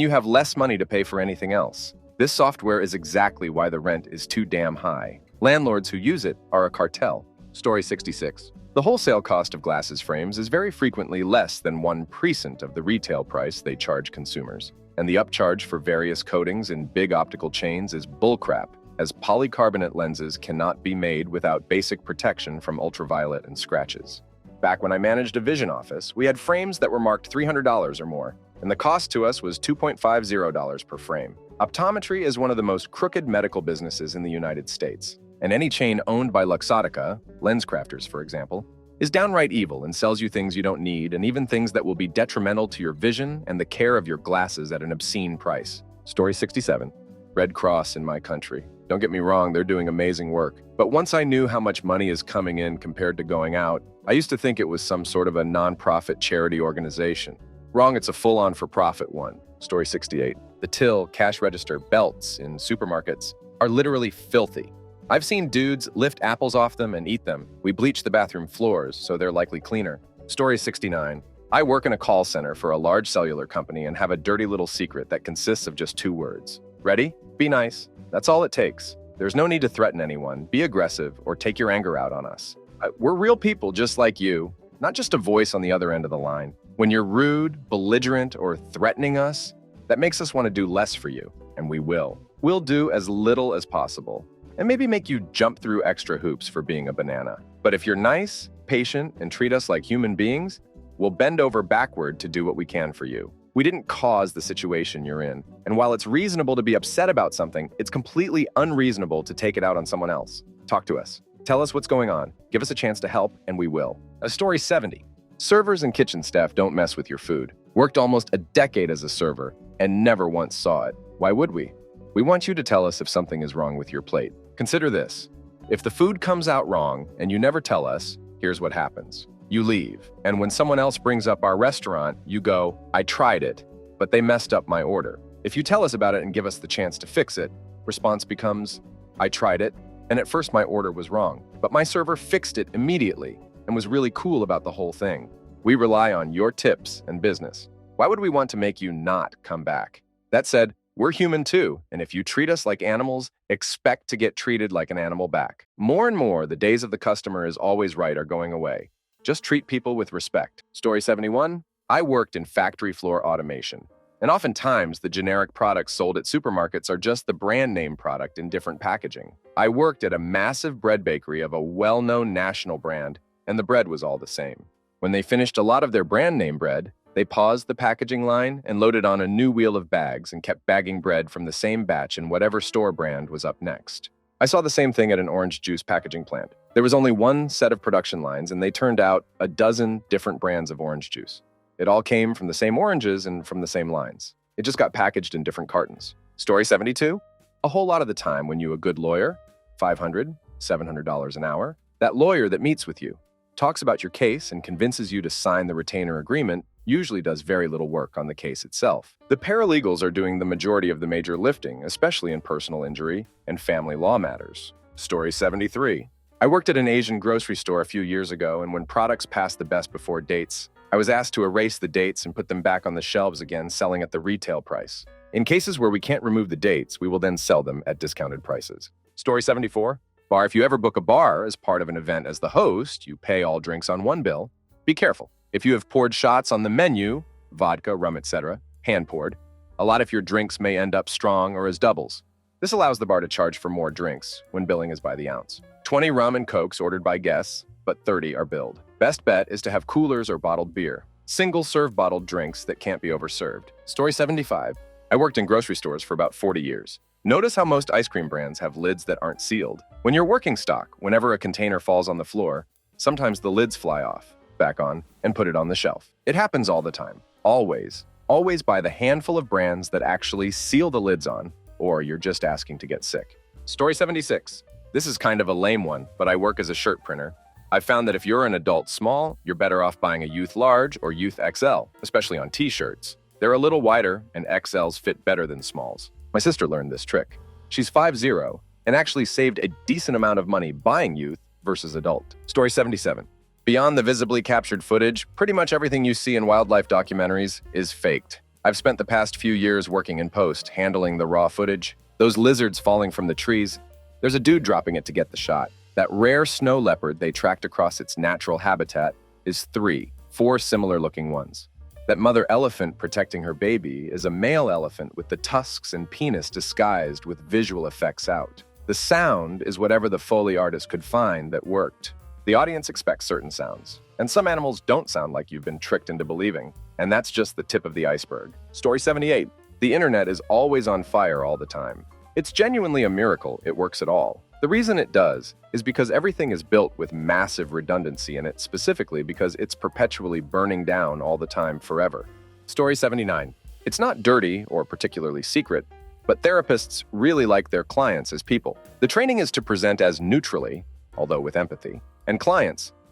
S1: you have less money to pay for anything else. This software is exactly why the rent is too damn high. Landlords who use it are a cartel. Story 66. The wholesale cost of glasses frames is very frequently less than 1% of the retail price they charge consumers. And the upcharge for various coatings in big optical chains is bullcrap, as polycarbonate lenses cannot be made without basic protection from ultraviolet and scratches. Back when I managed a vision office, we had frames that were marked $300 or more, and the cost to us was $2.50 per frame. Optometry is one of the most crooked medical businesses in the United States, and any chain owned by Luxottica, LensCrafters for example, is downright evil and sells you things you don't need and even things that will be detrimental to your vision and the care of your glasses at an obscene price. Story 67. Red Cross in my country. Don't get me wrong, they're doing amazing work. But once I knew how much money is coming in compared to going out, I used to think it was some sort of a non-profit charity organization. Wrong, it's a full-on for-profit one. Story 68. The till, cash register, belts in supermarkets are literally filthy. I've seen dudes lift apples off them and eat them. We bleach the bathroom floors, so they're likely cleaner. Story 69. I work in a call center for a large cellular company and have a dirty little secret that consists of just 2 words. Ready? Be nice. That's all it takes. There's no need to threaten anyone, be aggressive, or take your anger out on us. We're real people just like you, not just a voice on the other end of the line. When you're rude, belligerent, or threatening us, that makes us want to do less for you, and we will. We'll do as little as possible, and maybe make you jump through extra hoops for being a banana. But if you're nice, patient, and treat us like human beings, we'll bend over backward to do what we can for you. We didn't cause the situation you're in, and while it's reasonable to be upset about something, it's completely unreasonable to take it out on someone else. Talk to us. Tell us what's going on. Give us a chance to help, and we will. Story 70. Servers and kitchen staff don't mess with your food. Worked almost a decade as a server, and never once saw it. Why would we? We want you to tell us if something is wrong with your plate. Consider this. If the food comes out wrong, and you never tell us, here's what happens. You leave, and when someone else brings up our restaurant, you go, I tried it, but they messed up my order. If you tell us about it and give us the chance to fix it, response becomes, I tried it, and at first my order was wrong, but my server fixed it immediately and was really cool about the whole thing. We rely on your tips and business. Why would we want to make you not come back? That said, we're human too, and if you treat us like animals, expect to get treated like an animal back. More and more, the days of the customer is always right are going away. Just treat people with respect. Story 71. I worked in factory floor automation, and oftentimes the generic products sold at supermarkets are just the brand name product in different packaging. I worked at a massive bread bakery of a well-known national brand, and the bread was all the same. When they finished a lot of their brand name bread, they paused the packaging line and loaded on a new wheel of bags and kept bagging bread from the same batch in whatever store brand was up next. I saw the same thing at an orange juice packaging plant. There was only one set of production lines, and they turned out a dozen different brands of orange juice. It all came from the same oranges and from the same lines. It just got packaged in different cartons. Story 72. A whole lot of the time when you a good lawyer, $500, $700 an hour, that lawyer that meets with you, talks about your case and convinces you to sign the retainer agreement, usually does very little work on the case itself. The paralegals are doing the majority of the major lifting, especially in personal injury and family law matters. Story 73. I worked at an Asian grocery store a few years ago, and when products passed the best before dates, I was asked to erase the dates and put them back on the shelves again, selling at the retail price. In cases where we can't remove the dates, we will then sell them at discounted prices. Story 74. Bar, if you ever book a bar as part of an event as the host, you pay all drinks on one bill. Be careful. If you have poured shots on the menu, vodka, rum, etc., hand-poured, a lot of your drinks may end up strong or as doubles. This allows the bar to charge for more drinks when billing is by the ounce. 20 rum and cokes ordered by guests, but 30 are billed. Best bet is to have coolers or bottled beer. Single-serve bottled drinks that can't be overserved. Story 75. I worked in grocery stores for about 40 years. Notice how most ice cream brands have lids that aren't sealed. When you're working stock, whenever a container falls on the floor, sometimes the lids fly off, back on, and put it on the shelf. It happens all the time. Always. Always buy the handful of brands that actually seal the lids on, or you're just asking to get sick. Story 76. This is kind of a lame one, but I work as a shirt printer. I've found that if you're an adult small, you're better off buying a youth large or youth XL, especially on t-shirts. They're a little wider, and XLs fit better than smalls. My sister learned this trick. She's 5'0", and actually saved a decent amount of money buying youth versus adult. Story 77. Beyond the visibly captured footage, pretty much everything you see in wildlife documentaries is faked. I've spent the past few years working in post, handling the raw footage. Those lizards falling from the trees, there's a dude dropping it to get the shot. That rare snow leopard they tracked across its natural habitat is 4 similar-looking ones. That mother elephant protecting her baby is a male elephant with the tusks and penis disguised with visual effects out. The sound is whatever the Foley artist could find that worked. The audience expects certain sounds, and some animals don't sound like you've been tricked into believing, and that's just the tip of the iceberg. Story 78. The internet is always on fire all the time. It's genuinely a miracle it works at all. The reason it does is because everything is built with massive redundancy in it, specifically because it's perpetually burning down all the time forever. Story 79. It's not dirty or particularly secret, but therapists really like their clients as people. The training is to present as neutrally, although with empathy, and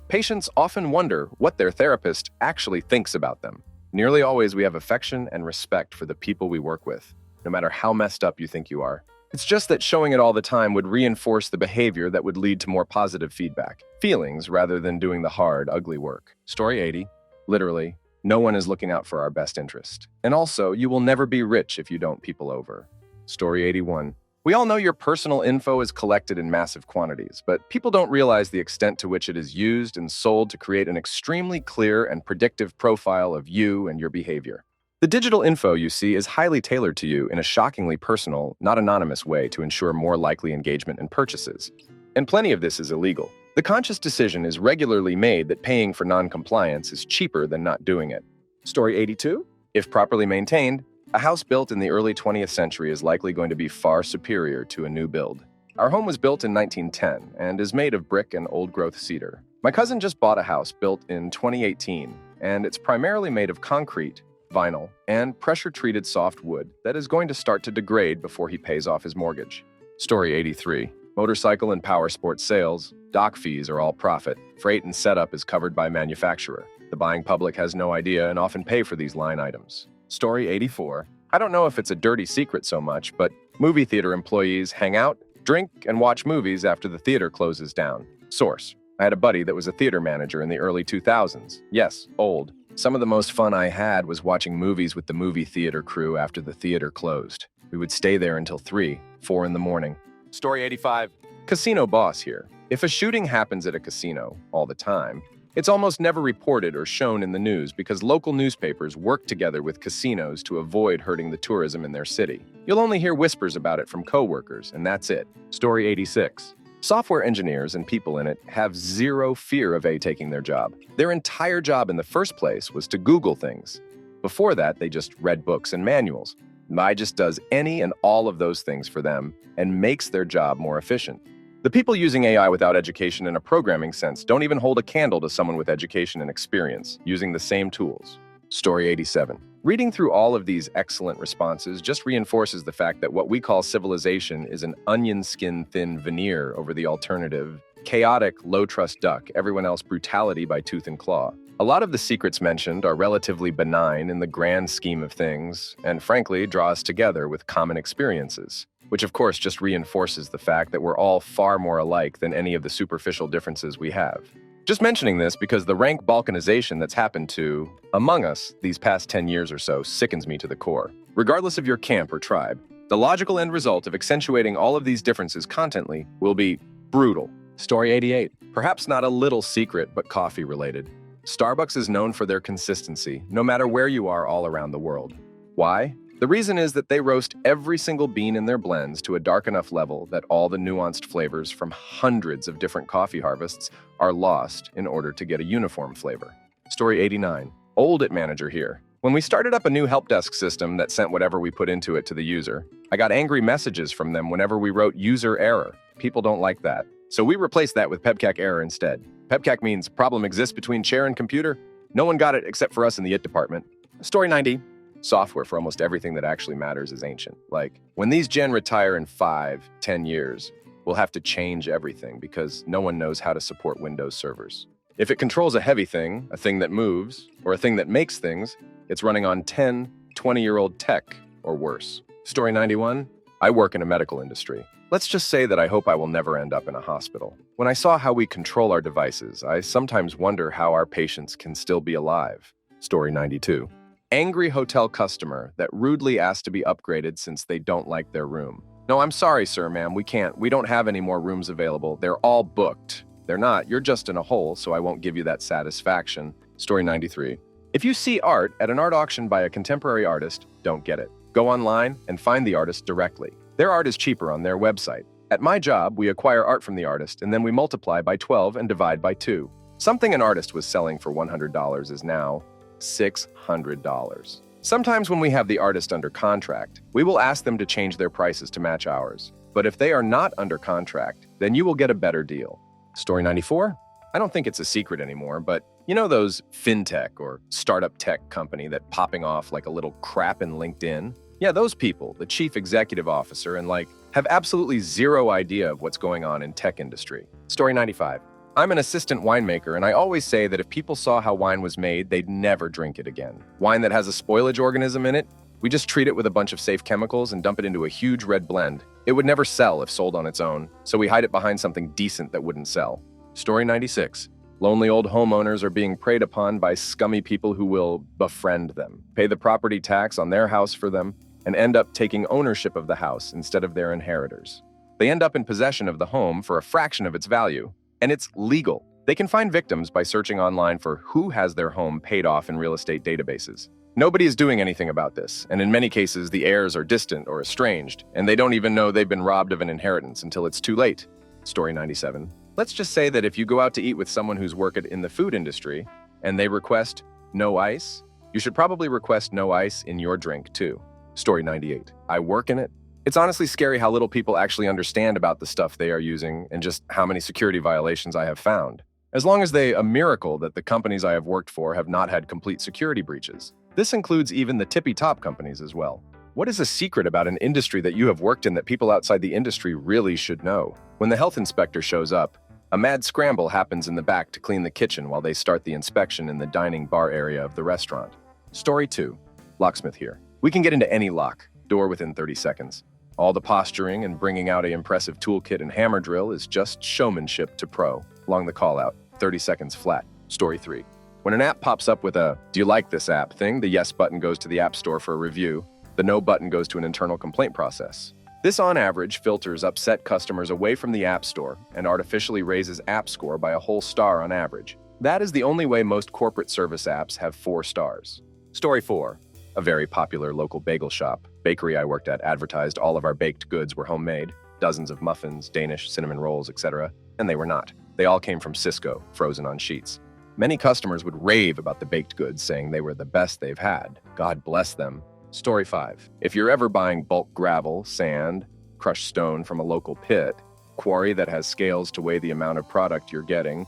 S1: patients often wonder what their therapist actually thinks about them. Nearly always we have affection and respect for the people we work with, no matter how messed up you think you are. It's just that showing it all the time would reinforce the behavior that would lead to more positive feedback, feelings rather than doing the hard, ugly work. Story 80. Literally, no one is looking out for our best interest. And also, you will never be rich if you don't people over. Story 81. We all know your personal info is collected in massive quantities, but people don't realize the extent to which it is used and sold to create an extremely clear and predictive profile of you and your behavior. The digital info you see is highly tailored to you in a shockingly personal, not anonymous way to ensure more likely engagement and purchases. And plenty of this is illegal. The conscious decision is regularly made that paying for non-compliance is cheaper than not doing it. Story 82. If properly maintained, a house built in the early 20th century is likely going to be far superior to a new build. Our home was built in 1910 and is made of brick and old-growth cedar. My cousin just bought a house built in 2018, and it's primarily made of concrete, vinyl, and pressure-treated soft wood that is going to start to degrade before he pays off his mortgage. Story 83. Motorcycle and power sports sales, dock fees are all profit. Freight and setup is covered by manufacturer. The buying public has no idea and often pay for these line items. Story 84. I don't know if it's a dirty secret so much, but movie theater employees hang out, drink, and watch movies after the theater closes down. Source. I had a buddy that was a theater manager in the early 2000s. Yes, old. Some of the most fun I had was watching movies with the movie theater crew after the theater closed. We would stay there until 3, 4 in the morning. Story 85. Casino boss here. If a shooting happens at a casino all the time, it's almost never reported or shown in the news because local newspapers work together with casinos to avoid hurting the tourism in their city. You'll only hear whispers about it from coworkers, and that's it. Story 86. Software engineers and people in it have zero fear of taking their job. Their entire job in the first place was to Google things. Before that, they just read books and manuals. AI just does any and all of those things for them and makes their job more efficient. The people using AI without education in a programming sense don't even hold a candle to someone with education and experience using the same tools. Story 87. Reading through all of these excellent responses just reinforces the fact that what we call civilization is an onion skin thin veneer over the alternative, chaotic, low-trust duck, everyone else brutality by tooth and claw. A lot of the secrets mentioned are relatively benign in the grand scheme of things, and frankly, draw us together with common experiences, which of course just reinforces the fact that we're all far more alike than any of the superficial differences we have. Just mentioning this because the rank balkanization that's happened to, among us, these past 10 years or so sickens me to the core. Regardless of your camp or tribe, the logical end result of accentuating all of these differences contently will be brutal. Story 88. Perhaps not a little secret, but coffee-related. Starbucks is known for their consistency, no matter where you are all around the world. Why? The reason is that they roast every single bean in their blends to a dark enough level that all the nuanced flavors from hundreds of different coffee harvests are lost in order to get a uniform flavor. Story 89. Old IT manager here. When we started up a new help desk system that sent whatever we put into it to the user, I got angry messages from them whenever we wrote user error. People don't like that. So we replaced that with PEBCAC error instead. PEBCAC means problem exists between chair and computer. No one got it except for us in the IT department. Story 90. Software for almost everything that actually matters is ancient. Like, when these gen retire in 5-10 years, we'll have to change everything because no one knows how to support Windows servers. If it controls a heavy thing, a thing that moves, or a thing that makes things, it's running on 20-year-old tech or worse. Story 91. I work in a medical industry. Let's just say that I hope I will never end up in a hospital. When I saw how we control our devices, I sometimes wonder how our patients can still be alive. Story 92. Angry hotel customer that rudely asked to be upgraded since they don't like their room. No, I'm sorry, sir, ma'am, we can't. We don't have any more rooms available. They're all booked. They're not. You're just in a hole, so I won't give you that satisfaction. Story 93. If you see art at an art auction by a contemporary artist, don't get it. Go online and find the artist directly. Their art is cheaper on their website. At my job, we acquire art from the artist, and then we multiply by 12 and divide by 2. Something an artist was selling for $100 is now $600. Sometimes when we have the artist under contract, we will ask them to change their prices to match ours. But if they are not under contract, then you will get a better deal. Story 94? I don't think it's a secret anymore, but you know those fintech or startup tech company that popping off like a little crap in LinkedIn? Yeah, those people, the chief executive officer, and have absolutely zero idea of what's going on in tech industry. Story 95. I'm an assistant winemaker, and I always say that if people saw how wine was made, they'd never drink it again. Wine that has a spoilage organism in it, we just treat it with a bunch of safe chemicals and dump it into a huge red blend. It would never sell if sold on its own, so we hide it behind something decent that wouldn't sell. Story 96. Lonely old homeowners are being preyed upon by scummy people who will befriend them, pay the property tax on their house for them, and end up taking ownership of the house instead of their inheritors. They end up in possession of the home for a fraction of its value, and it's legal. They can find victims by searching online for who has their home paid off in real estate databases. Nobody is doing anything about this, and in many cases, the heirs are distant or estranged, and they don't even know they've been robbed of an inheritance until it's too late. Story 97. Let's just say that if you go out to eat with someone who's worked in the food industry, and they request no ice, you should probably request no ice in your drink too. Story 98. I work in it. It's honestly scary how little people actually understand about the stuff they are using and just how many security violations I have found. As long as a miracle that the companies I have worked for have not had complete security breaches. This includes even the tippy-top companies as well. What is a secret about an industry that you have worked in that people outside the industry really should know? When the health inspector shows up, a mad scramble happens in the back to clean the kitchen while they start the inspection in the dining bar area of the restaurant. Story 2. Locksmith here. We can get into any lock, door within 30 seconds. All the posturing and bringing out an impressive toolkit and hammer drill is just showmanship to pro. Along the call-out, 30 seconds flat. Story 3. When an app pops up with a "Do you like this app?" thing, the yes button goes to the App Store for a review. The no button goes to an internal complaint process. This, on average, filters upset customers away from the App Store and artificially raises app score by a whole star on average. That is the only way most corporate service apps have 4 stars. Story 4. A very popular local bagel shop. Bakery I worked at advertised all of our baked goods were homemade. Dozens of muffins, Danish, cinnamon rolls, etc. And they were not. They all came from Cisco, frozen on sheets. Many customers would rave about the baked goods, saying they were the best they've had. God bless them. Story 5. If you're ever buying bulk gravel, sand, crushed stone from a local pit, quarry that has scales to weigh the amount of product you're getting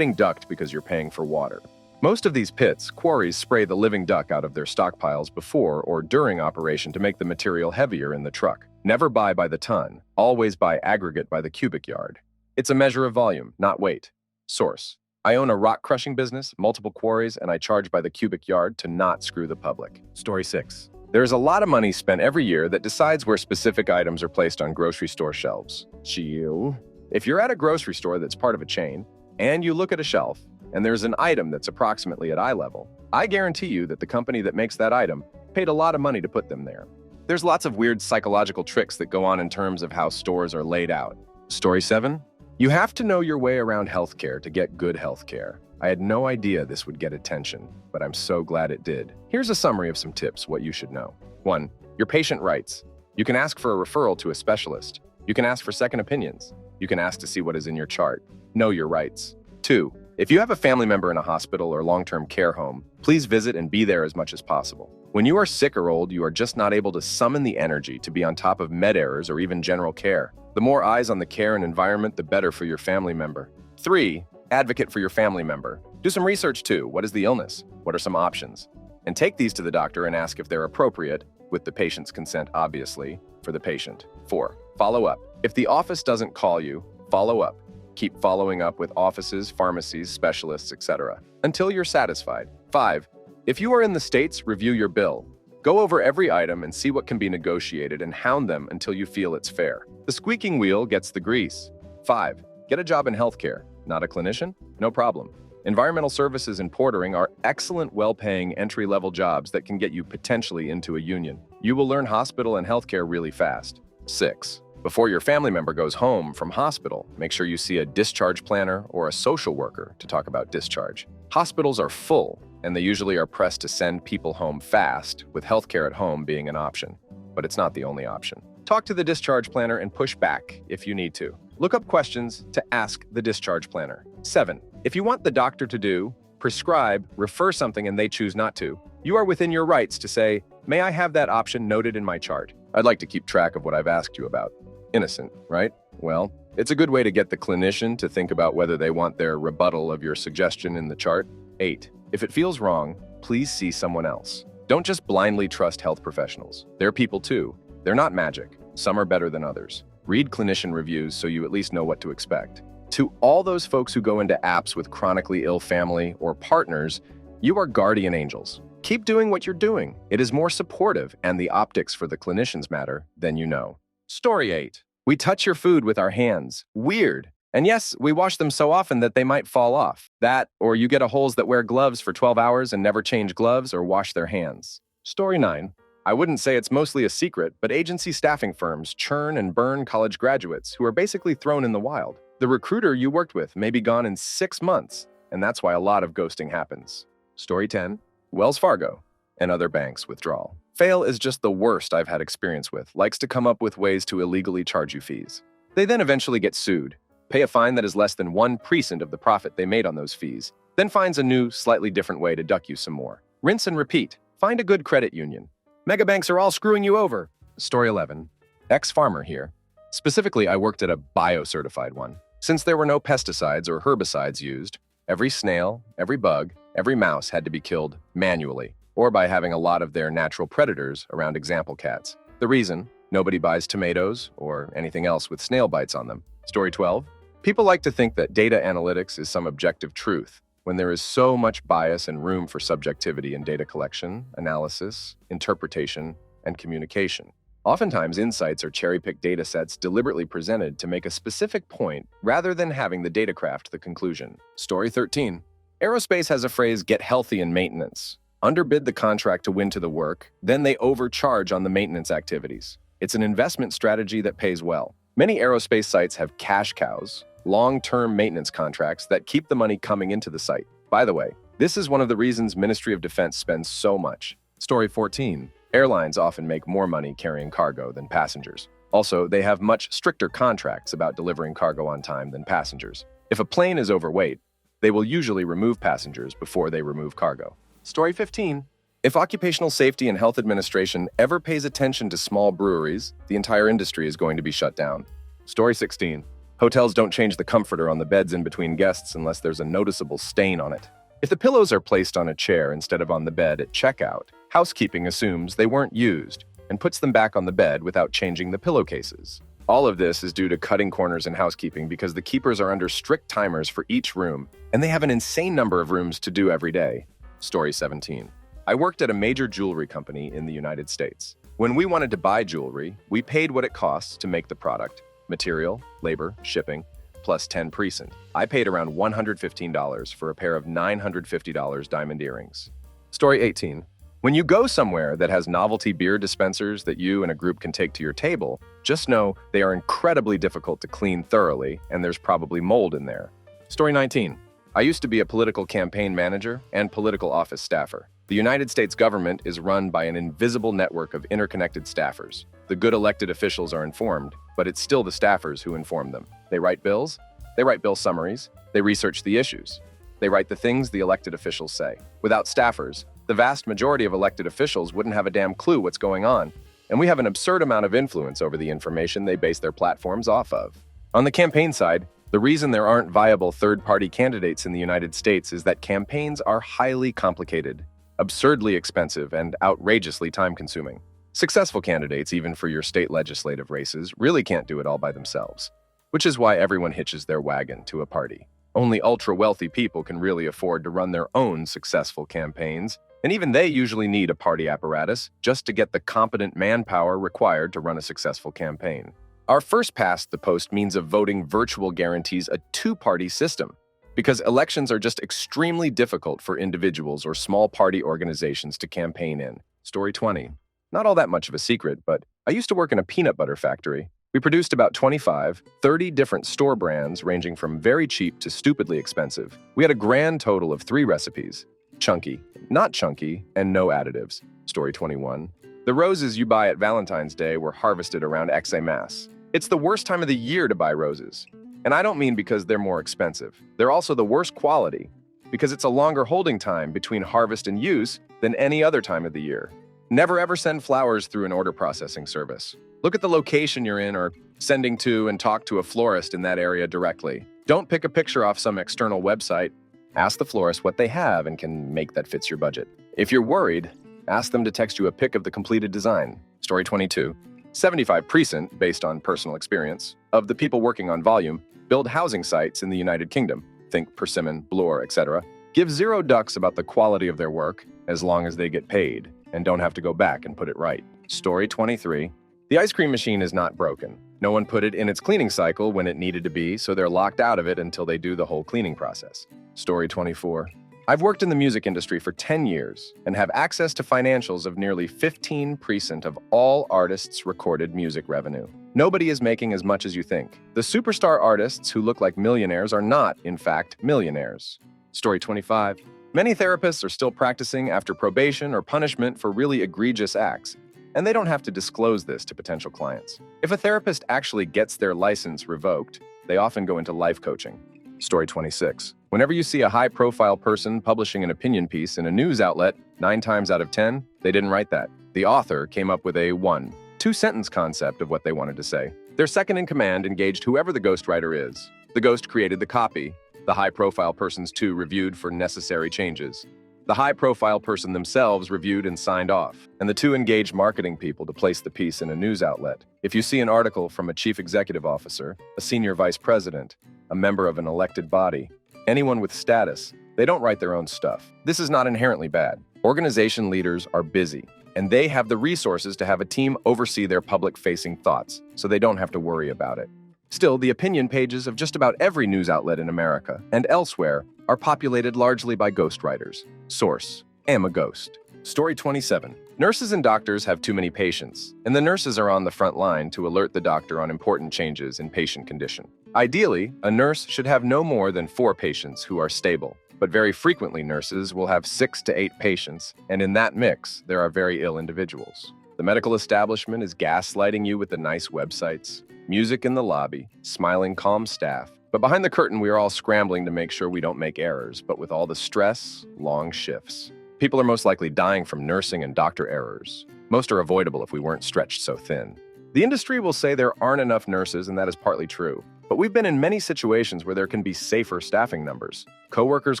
S1: ducked because you're paying for water. Most of these pits, quarries spray the living duck out of their stockpiles before or during operation to make the material heavier in the truck. Never buy by the ton, always buy aggregate by the cubic yard. It's a measure of volume, not weight. Source. I own a rock crushing business, multiple quarries, and I charge by the cubic yard to not screw the public. Story 6. There is a lot of money spent every year that decides where specific items are placed on grocery store shelves. Chill. If you're at a grocery store that's part of a chain, and you look at a shelf, and there's an item that's approximately at eye level, I guarantee you that the company that makes that item paid a lot of money to put them there. There's lots of weird psychological tricks that go on in terms of how stores are laid out. Story 7. You have to know your way around healthcare to get good healthcare. I had no idea this would get attention, but I'm so glad it did. Here's a summary of some tips, what you should know. 1. Your patient rights. You can ask for a referral to a specialist. You can ask for second opinions. You can ask to see what is in your chart. Know your rights. 2. If you have a family member in a hospital or long-term care home, please visit and be there as much as possible. When you are sick or old, you are just not able to summon the energy to be on top of med errors or even general care. The more eyes on the care and environment, the better for your family member. 3. Advocate for your family member. Do some research too. What is the illness? What are some options? And take these to the doctor and ask if they're appropriate, with the patient's consent, obviously, for the patient. 4. Follow up. If the office doesn't call you, follow up. Keep following up with offices, pharmacies, specialists, etc. until you're satisfied. 5. If you are in the States, review your bill. Go over every item and see what can be negotiated and hound them until you feel it's fair. The squeaking wheel gets the grease. 5. Get a job in healthcare. Not a clinician? No problem. Environmental services and portering are excellent, well-paying, entry-level jobs that can get you potentially into a union. You will learn hospital and healthcare really fast. 6. Before your family member goes home from hospital, make sure you see a discharge planner or a social worker to talk about discharge. Hospitals are full, and they usually are pressed to send people home fast, with healthcare at home being an option. But it's not the only option. Talk to the discharge planner and push back if you need to. Look up questions to ask the discharge planner. 7. If you want the doctor to prescribe, refer something and they choose not to, you are within your rights to say, "May I have that option noted in my chart?" I'd like to keep track of what I've asked you about. Innocent, right? Well, it's a good way to get the clinician to think about whether they want their rebuttal of your suggestion in the chart. 8. If it feels wrong, please see someone else. Don't just blindly trust health professionals. They're people too. They're not magic. Some are better than others. Read clinician reviews so you at least know what to expect. To all those folks who go into apps with chronically ill family or partners, you are guardian angels. Keep doing what you're doing. It is more supportive, and the optics for the clinicians matter than you know. Story 8. We touch your food with our hands. Weird. And yes, we wash them so often that they might fall off. That, or you get a holes that wear gloves for 12 hours and never change gloves or wash their hands. Story 9. I wouldn't say it's mostly a secret, but agency staffing firms churn and burn college graduates who are basically thrown in the wild. The recruiter you worked with may be gone in 6 months, and that's why a lot of ghosting happens. Story 10. Wells Fargo and other banks withdrawal. Fail is just the worst I've had experience with. Likes to come up with ways to illegally charge you fees. They then eventually get sued, pay a fine that is less than 1% of the profit they made on those fees, then finds a new, slightly different way to duck you some more. Rinse and repeat. Find a good credit union. Megabanks are all screwing you over. Story 11. Ex-farmer here. Specifically, I worked at a bio-certified one. Since there were no pesticides or herbicides used, every snail, every bug, every mouse had to be killed manually, or by having a lot of their natural predators around example cats. The reason? Nobody buys tomatoes or anything else with snail bites on them. Story 12. People like to think that data analytics is some objective truth, when there is so much bias and room for subjectivity in data collection, analysis, interpretation, and communication. Oftentimes, insights are cherry-picked data sets deliberately presented to make a specific point rather than having the data craft the conclusion. Story 13. Aerospace has a phrase, "get healthy in maintenance." Underbid the contract to win to the work, then they overcharge on the maintenance activities. It's an investment strategy that pays well. Many aerospace sites have cash cows, long-term maintenance contracts that keep the money coming into the site. By the way, this is one of the reasons Ministry of Defense spends so much. Story 14. Airlines often make more money carrying cargo than passengers. Also, they have much stricter contracts about delivering cargo on time than passengers. If a plane is overweight, they will usually remove passengers before they remove cargo. Story 15. If Occupational Safety and Health Administration ever pays attention to small breweries, the entire industry is going to be shut down. Story 16. Hotels don't change the comforter on the beds in between guests unless there's a noticeable stain on it. If the pillows are placed on a chair instead of on the bed at checkout, housekeeping assumes they weren't used and puts them back on the bed without changing the pillowcases. All of this is due to cutting corners in housekeeping because the keepers are under strict timers for each room, and they have an insane number of rooms to do every day. Story 17. I worked at a major jewelry company in the United States. When we wanted to buy jewelry, we paid what it costs to make the product, material, labor, shipping, plus 10%. I paid around $115 for a pair of $950 diamond earrings. Story 18. When you go somewhere that has novelty beer dispensers that you and a group can take to your table, just know they are incredibly difficult to clean thoroughly, and there's probably mold in there. Story 19. I used to be a political campaign manager and political office staffer. The United States government is run by an invisible network of interconnected staffers. The good elected officials are informed, but it's still the staffers who inform them. They write bills, they write bill summaries, they research the issues. They write the things the elected officials say. Without staffers, the vast majority of elected officials wouldn't have a damn clue what's going on, and we have an absurd amount of influence over the information they base their platforms off of. On the campaign side, the reason there aren't viable third-party candidates in the United States is that campaigns are highly complicated, absurdly expensive, and outrageously time-consuming. Successful candidates, even for your state legislative races, really can't do it all by themselves, which is why everyone hitches their wagon to a party. Only ultra-wealthy people can really afford to run their own successful campaigns, and even they usually need a party apparatus just to get the competent manpower required to run a successful campaign. Our first past the post means of voting virtual guarantees a two-party system, because elections are just extremely difficult for individuals or small party organizations to campaign in. Story 20. Not all that much of a secret, but I used to work in a peanut butter factory. We produced about 25, 30 different store brands ranging from very cheap to stupidly expensive. We had a grand total of 3 recipes: chunky, not chunky, and no additives. Story 21. The roses you buy at Valentine's Day were harvested around Xmas. It's the worst time of the year to buy roses. And I don't mean because they're more expensive. They're also the worst quality because it's a longer holding time between harvest and use than any other time of the year. Never ever send flowers through an order processing service. Look at the location you're in or sending to and talk to a florist in that area directly. Don't pick a picture off some external website. Ask the florist what they have and can make that fits your budget. If you're worried, ask them to text you a pic of the completed design. Story 22. 75%, based on personal experience, of the people working on volume build housing sites in the United Kingdom, think Persimmon, Bloor, etc., give zero ducks about the quality of their work as long as they get paid and don't have to go back and put it right. Story 23. The ice cream machine is not broken. No one put it in its cleaning cycle when it needed to be, so they're locked out of it until they do the whole cleaning process. Story 24. I've worked in the music industry for 10 years and have access to financials of nearly 15% of all artists' recorded music revenue. Nobody is making as much as you think. The superstar artists who look like millionaires are not, in fact, millionaires. Story 25. Many therapists are still practicing after probation or punishment for really egregious acts, and they don't have to disclose this to potential clients. If a therapist actually gets their license revoked, they often go into life coaching. Story 26. Whenever you see a high-profile person publishing an opinion piece in a news outlet, 9 times out of 10, they didn't write that. The author came up with a 1-2-sentence concept of what they wanted to say. Their second-in-command engaged whoever the ghostwriter is. The ghost created the copy. The high-profile person's 2 reviewed for necessary changes. The high-profile person themselves reviewed and signed off, and the 2 engaged marketing people to place the piece in a news outlet. If you see an article from a chief executive officer, a senior vice president, a member of an elected body, anyone with status, they don't write their own stuff. This is not inherently bad. Organization leaders are busy, and they have the resources to have a team oversee their public-facing thoughts, so they don't have to worry about it. Still, the opinion pages of just about every news outlet in America and elsewhere are populated largely by ghostwriters. Source: Am a Ghost. Story 27. Nurses and doctors have too many patients, and the nurses are on the front line to alert the doctor on important changes in patient condition. Ideally, a nurse should have no more than 4 patients who are stable, but very frequently nurses will have 6 to 8 patients, and in that mix, there are very ill individuals. The medical establishment is gaslighting you with the nice websites, music in the lobby, smiling calm staff. But behind the curtain, we are all scrambling to make sure we don't make errors, but with all the stress, long shifts. People are most likely dying from nursing and doctor errors. Most are avoidable if we weren't stretched so thin. The industry will say there aren't enough nurses, and that is partly true. But we've been in many situations where there can be safer staffing numbers. Coworkers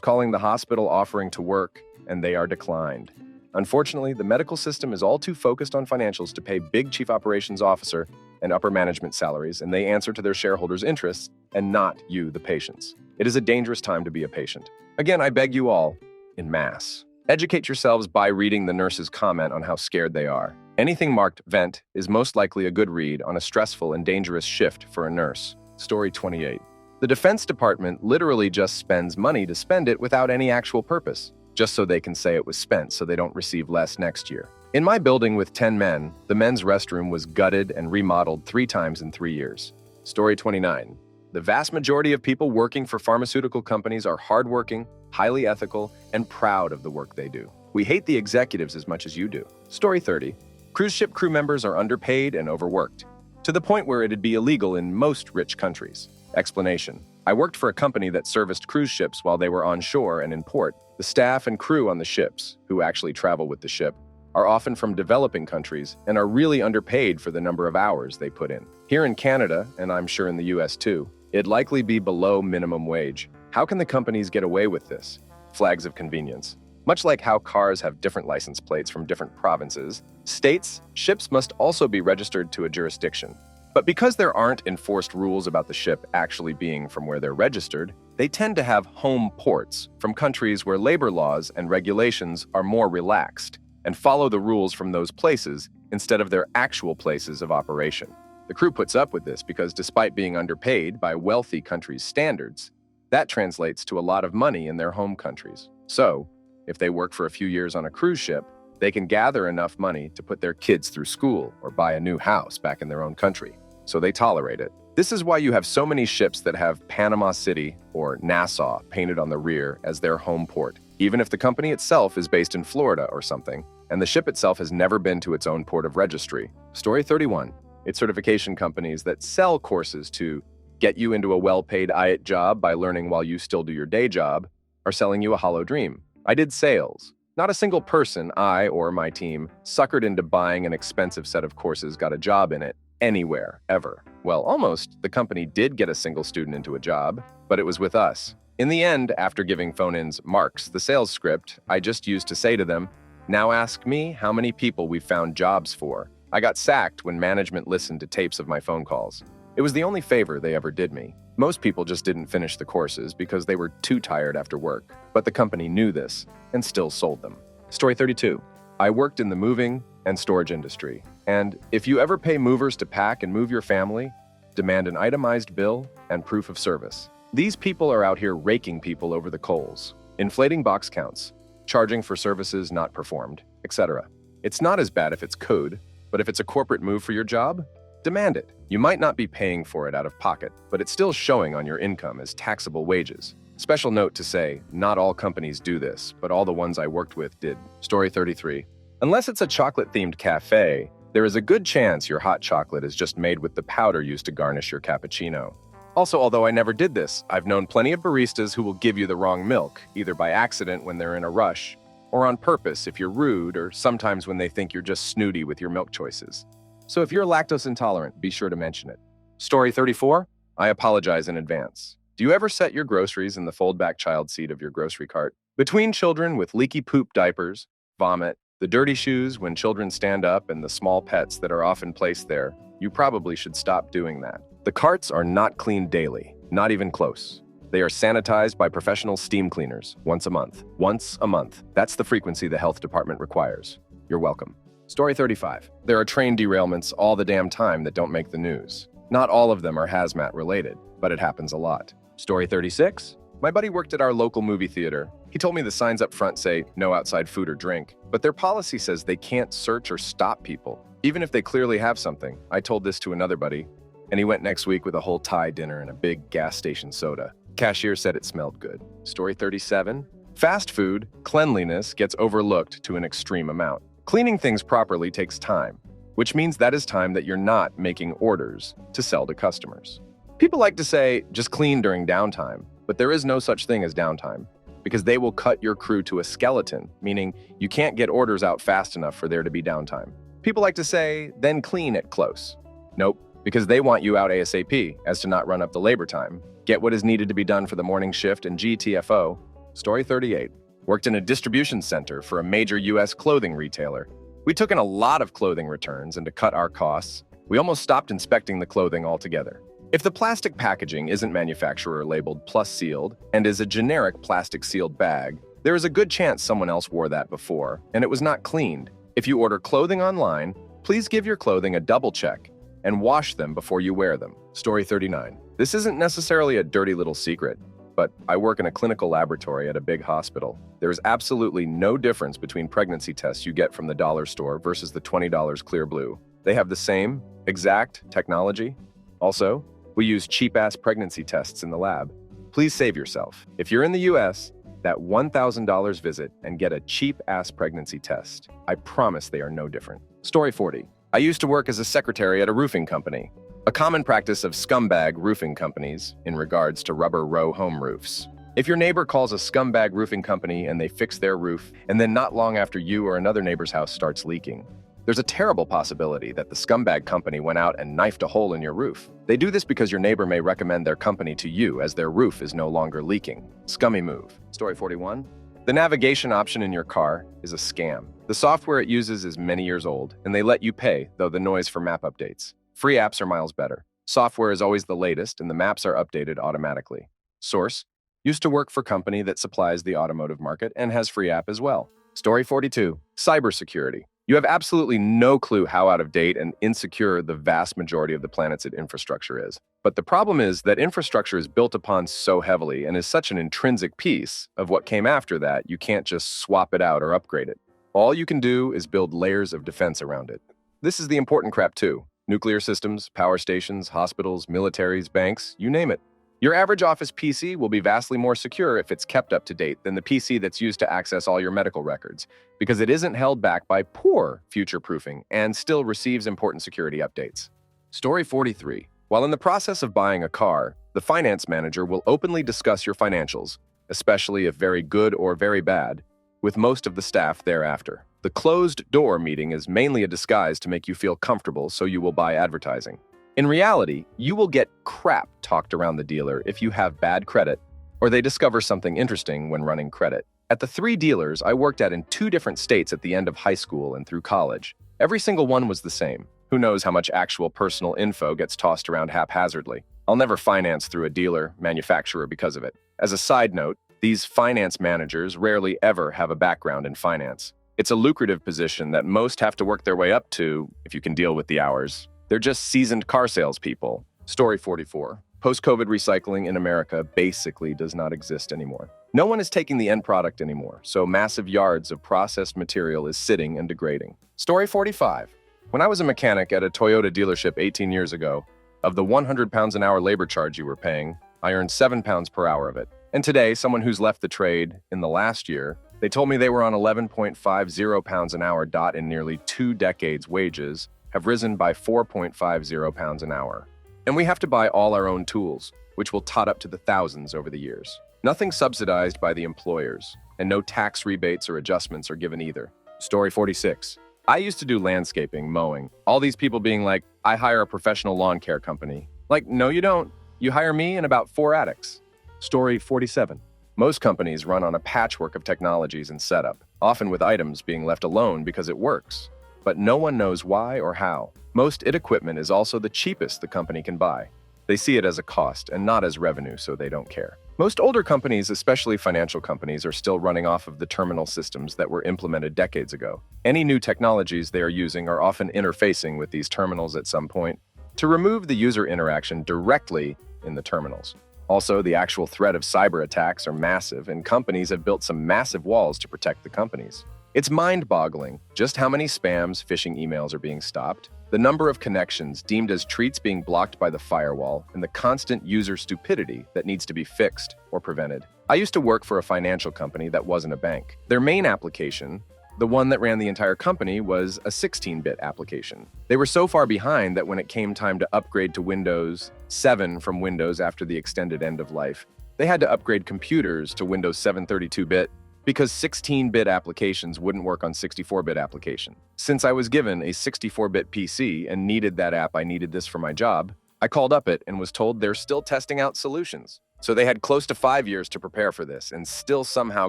S1: calling the hospital offering to work, and they are declined. Unfortunately, the medical system is all too focused on financials to pay big chief operations officer and upper management salaries, and they answer to their shareholders' interests and not you, the patients. It is a dangerous time to be a patient. Again, I beg you all, en masse, educate yourselves by reading the nurse's comment on how scared they are. Anything marked vent is most likely a good read on a stressful and dangerous shift for a nurse. Story 28. The Defense Department literally just spends money to spend it without any actual purpose, just so they can say it was spent so they don't receive less next year. In my building with 10 men, the men's restroom was gutted and remodeled 3 times in 3 years. Story 29. The vast majority of people working for pharmaceutical companies are hardworking, highly ethical, and proud of the work they do. We hate the executives as much as you do. Story 30. Cruise ship crew members are underpaid and overworked, to the point where it'd be illegal in most rich countries. Explanation. I worked for a company that serviced cruise ships while they were on shore and in port. The staff and crew on the ships, who actually travel with the ship, are often from developing countries and are really underpaid for the number of hours they put in. Here in Canada, and I'm sure in the US too, it'd likely be below minimum wage. How can the companies get away with this? Flags of convenience. Much like how cars have different license plates from different provinces, states, ships must also be registered to a jurisdiction. But because there aren't enforced rules about the ship actually being from where they're registered, they tend to have home ports from countries where labor laws and regulations are more relaxed and follow the rules from those places instead of their actual places of operation. The crew puts up with this because despite being underpaid by wealthy countries' standards, that translates to a lot of money in their home countries. So, if they work for a few years on a cruise ship, they can gather enough money to put their kids through school or buy a new house back in their own country. So they tolerate it. This is why you have so many ships that have Panama City or Nassau painted on the rear as their home port, even if the company itself is based in Florida or something, and the ship itself has never been to its own port of registry. Story 31. It's certification companies that sell courses to get you into a well-paid IELTS job by learning while you still do your day job are selling you a hollow dream. I did sales. Not a single person I or my team suckered into buying an expensive set of courses got a job in it anywhere, ever. Well, almost. The company did get a single student into a job, but it was with us. In the end, after giving phone-ins marks the sales script, I just used to say to them, "Now ask me how many people we found jobs for." I got sacked when management listened to tapes of my phone calls. It was the only favor they ever did me. Most people just didn't finish the courses because they were too tired after work, but the company knew this and still sold them. Story 32. I worked in the moving and storage industry, and if you ever pay movers to pack and move your family, demand an itemized bill and proof of service. These people are out here raking people over the coals, inflating box counts, charging for services not performed, etc. It's not as bad if it's code, but if it's a corporate move for your job, demand it. You might not be paying for it out of pocket, but it's still showing on your income as taxable wages. Special note to say, not all companies do this, but all the ones I worked with did. Story 33. Unless it's a chocolate-themed cafe, there is a good chance your hot chocolate is just made with the powder used to garnish your cappuccino. Also, although I never did this, I've known plenty of baristas who will give you the wrong milk, either by accident when they're in a rush, or on purpose if you're rude, or sometimes when they think you're just snooty with your milk choices. So if you're lactose intolerant, be sure to mention it. Story 34. I apologize in advance. Do you ever set your groceries in the fold-back child seat of your grocery cart? Between children with leaky poop diapers, vomit, the dirty shoes when children stand up, and the small pets that are often placed there, you probably should stop doing that. The carts are not cleaned daily, not even close. They are sanitized by professional steam cleaners once a month. Once a month. That's the frequency the health department requires. You're welcome. Story 35. There are train derailments all the damn time that don't make the news. Not all of them are hazmat related, but it happens a lot. Story 36. My buddy worked at our local movie theater. He told me the signs up front say, "No outside food or drink," but their policy says they can't search or stop people, even if they clearly have something. I told this to another buddy, and he went next week with a whole Thai dinner and a big gas station soda. Cashier said it smelled good. Story 37. Fast food, cleanliness gets overlooked to an extreme amount. Cleaning things properly takes time, which means that is time that you're not making orders to sell to customers. People like to say, just clean during downtime, but there is no such thing as downtime, because they will cut your crew to a skeleton, meaning you can't get orders out fast enough for there to be downtime. People like to say, then clean it close. Nope, because they want you out ASAP, as to not run up the labor time. Get what is needed to be done for the morning shift and GTFO. Story 38. Worked in a distribution center for a major US clothing retailer. We took in a lot of clothing returns, and to cut our costs, we almost stopped inspecting the clothing altogether. If the plastic packaging isn't manufacturer labeled plus sealed and is a generic plastic sealed bag, there is a good chance someone else wore that before, and it was not cleaned. If you order clothing online, please give your clothing a double check and wash them before you wear them. Story 39. This isn't necessarily a dirty little secret, but I work in a clinical laboratory at a big hospital. There is absolutely no difference between pregnancy tests you get from the dollar store versus the $20 Clear Blue. They have the same exact technology. Also, we use cheap-ass pregnancy tests in the lab. Please save yourself. If you're in the US, that $1,000 visit and get a cheap-ass pregnancy test. I promise they are no different. Story 40. I used to work as a secretary at a roofing company. a common practice of scumbag roofing companies in regards to rubber row home roofs. If your neighbor calls a scumbag roofing company and they fix their roof, and then not long after you or another neighbor's house starts leaking, there's a terrible possibility that the scumbag company went out and knifed a hole in your roof. They do this because your neighbor may recommend their company to you as their roof is no longer leaking. Scummy move. Story 41. The navigation option in your car is a scam. The software it uses is many years old, and they let you pay, though the noise for map updates. Free apps are miles better. Software is always the latest, and the maps are updated automatically. Source: used to work for company that supplies the automotive market and has free app as well. Story 42. Cybersecurity. You have absolutely no clue how out of date and insecure the vast majority of the planet's infrastructure is. But the problem is that infrastructure is built upon so heavily and is such an intrinsic piece of what came after that you can't just swap it out or upgrade it. All you can do is build layers of defense around it. This is the important crap too. Nuclear systems, power stations, hospitals, militaries, banks, you name it. Your average office PC will be vastly more secure if it's kept up to date than the PC that's used to access all your medical records, because it isn't held back by poor future-proofing and still receives important security updates. Story 43. While in the process of buying a car, the finance manager will openly discuss your financials, especially if very good or very bad, with most of the staff thereafter. The closed-door meeting is mainly a disguise to make you feel comfortable, so you will buy advertising. In reality, you will get crap talked around the dealer if you have bad credit, or they discover something interesting when running credit. At the 3 dealers I worked at in 2 different states at the end of high school and through college, every single one was the same. Who knows how much actual personal info gets tossed around haphazardly. I'll never finance through a dealer, manufacturer because of it. As a side note, these finance managers rarely ever have a background in finance. It's a lucrative position that most have to work their way up to if you can deal with the hours. They're just seasoned car salespeople. Story 44. Post-COVID recycling in America basically does not exist anymore. No one is taking the end product anymore, so massive yards of processed material is sitting and degrading. Story 45. When I was a mechanic at a Toyota dealership 18 years ago, of the 100 pounds an hour labor charge you were paying, I earned 7 pounds per hour of it. And today, someone who's left the trade in the last year, they told me they were on 11.50 pounds an hour in nearly 2 decades wages, have risen by 4.50 pounds an hour. And we have to buy all our own tools, which will tot up to the thousands over the years. Nothing subsidized by the employers, and no tax rebates or adjustments are given either. Story 46. I used to do landscaping, mowing. All these people being like, I hire a professional lawn care company. Like, no you don't. You hire me and about 4 addicts. Story 47. Most companies run on a patchwork of technologies and setup, often with items being left alone because it works. But no one knows why or how. Most IT equipment is also the cheapest the company can buy. They see it as a cost and not as revenue, so they don't care. Most older companies, especially financial companies, are still running off of the terminal systems that were implemented decades ago. Any new technologies they are using are often interfacing with these terminals at some point to remove the user interaction directly in the terminals. Also, the actual threat of cyber attacks are massive, and companies have built some massive walls to protect the companies. It's mind-boggling just how many spams, phishing emails are being stopped, the number of connections deemed as treats being blocked by the firewall, and the constant user stupidity that needs to be fixed or prevented. I used to work for a financial company that wasn't a bank. Their main application, the one that ran the entire company, was a 16-bit application. They were so far behind that when it came time to upgrade to Windows 7 from Windows after the extended end of life, they had to upgrade computers to Windows 7 32-bit because 16-bit applications wouldn't work on 64-bit application. Since I was given a 64-bit PC and needed that app, I needed this for my job, I called up it and was told they're still testing out solutions. So they had close to 5 years to prepare for this and still somehow